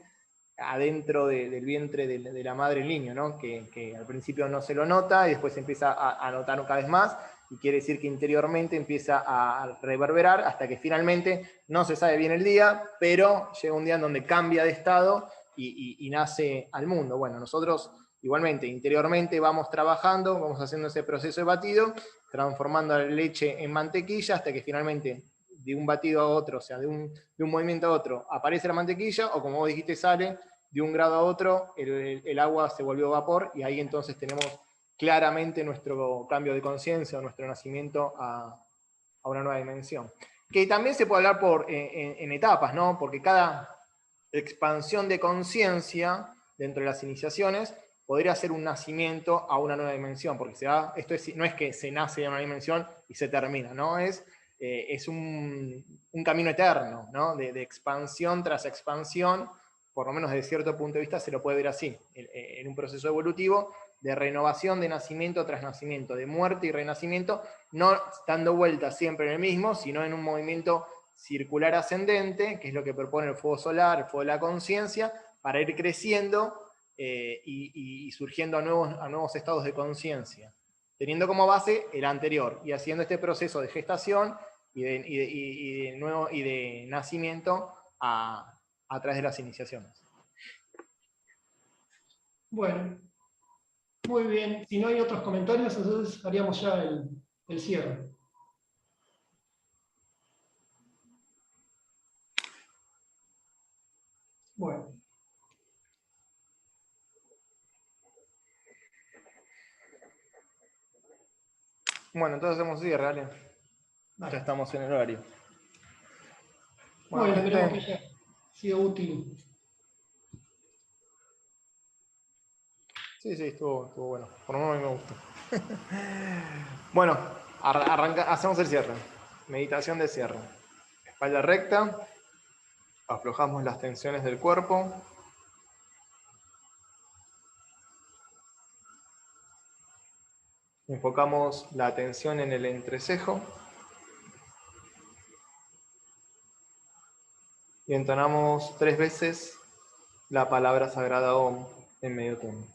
[SPEAKER 1] adentro del vientre de la madre el niño, ¿no? Que al principio no se lo nota y después se empieza a notar cada vez más, y quiere decir que interiormente empieza a reverberar hasta que finalmente no se sabe bien el día, pero llega un día en donde cambia de estado y nace al mundo. Bueno, nosotros igualmente interiormente vamos trabajando, vamos haciendo ese proceso de batido, transformando la leche en mantequilla hasta que finalmente de un batido a otro, o sea, de un movimiento a otro, aparece la mantequilla, o como vos dijiste, sale, de un grado a otro, el agua se volvió vapor, y ahí entonces tenemos claramente nuestro cambio de conciencia, nuestro nacimiento a una nueva dimensión. Que también se puede hablar en etapas, ¿no? Porque cada expansión de conciencia dentro de las iniciaciones podría ser un nacimiento a una nueva dimensión, porque no es que se nace de una dimensión y se termina, ¿no? Es un camino eterno, ¿no? De expansión tras expansión, por lo menos desde cierto punto de vista se lo puede ver así, en un proceso evolutivo de renovación de nacimiento tras nacimiento, de muerte y renacimiento, no dando vueltas siempre en el mismo, sino en un movimiento circular ascendente, que es lo que propone el fuego solar, el fuego de la conciencia, para ir creciendo y surgiendo a nuevos estados de conciencia, teniendo como base el anterior y haciendo este proceso de gestación y de nacimiento a través de las iniciaciones.
[SPEAKER 2] Bueno, muy bien. Si no hay otros comentarios, entonces haríamos ya el cierre. Bueno.
[SPEAKER 1] Bueno, entonces hacemos cierre, ¿vale? Ya estamos en el horario.
[SPEAKER 2] Bueno, esperemos que
[SPEAKER 1] gente,
[SPEAKER 2] haya sido útil.
[SPEAKER 1] sí, estuvo bueno. Por lo menos a mí me gustó. Bueno, hacemos el cierre. Meditación de cierre. Espalda recta. Aflojamos las tensiones del cuerpo. Enfocamos la atención en el entrecejo. Y entonamos 3 veces la palabra sagrada Om en medio tono.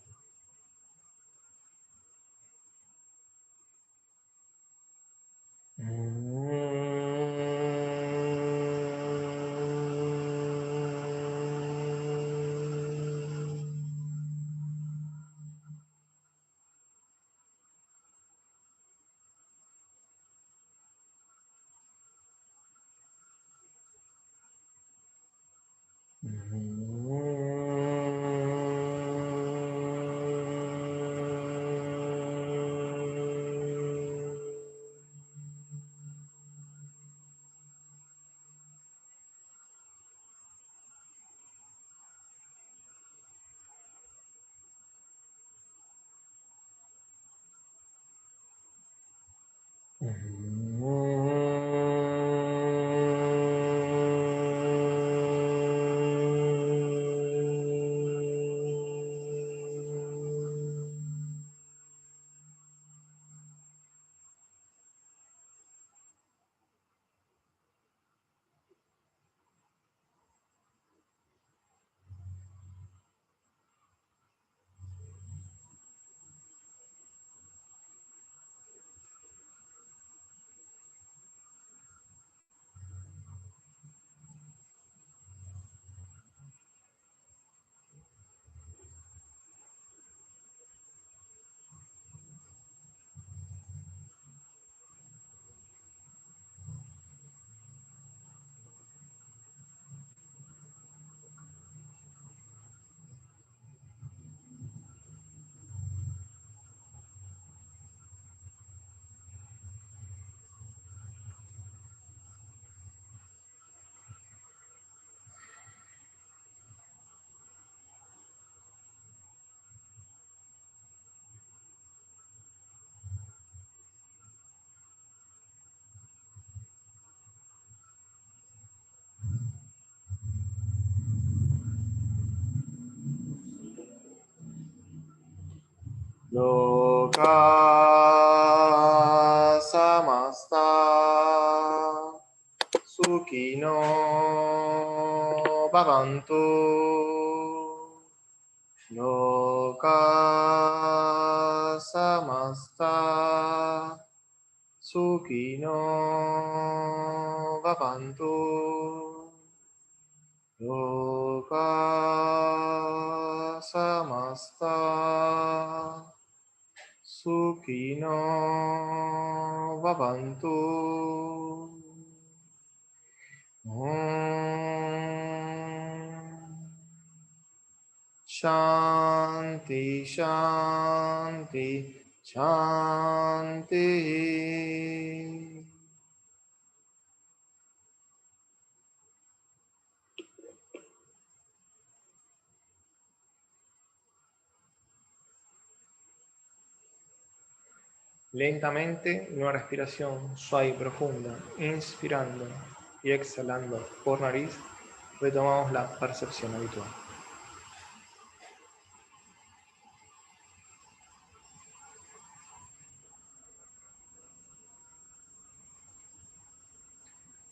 [SPEAKER 1] Loka samasta sukino bhavantu. Loka samasta sukino bhavantu. Loka samasta sukino bhavantu. Shanti, shanti, shanti. Lentamente, una respiración suave y profunda, inspirando y exhalando por nariz, retomamos la percepción habitual.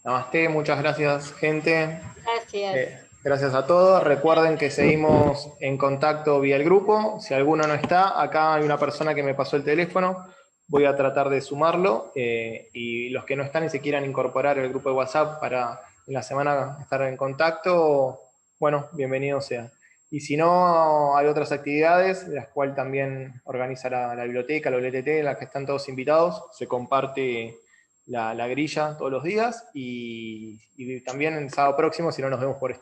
[SPEAKER 1] Namaste, muchas gracias, gente.
[SPEAKER 7] Gracias.
[SPEAKER 1] Gracias a todos. Recuerden que seguimos en contacto vía el grupo. Si alguno no está, acá hay una persona que me pasó el teléfono. Voy a tratar de sumarlo. Y los que no están y se quieran incorporar al grupo de WhatsApp para en la semana estar en contacto, bueno, bienvenido sea. Y si no, hay otras actividades, las cuales también organiza la biblioteca, la WLTT, en las que están todos invitados. Se comparte la grilla todos los días y también el sábado próximo, si no nos vemos por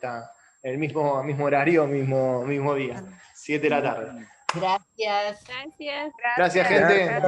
[SPEAKER 1] el mismo horario, mismo día, 7 de la tarde.
[SPEAKER 7] Gracias.
[SPEAKER 1] Gracias, gente.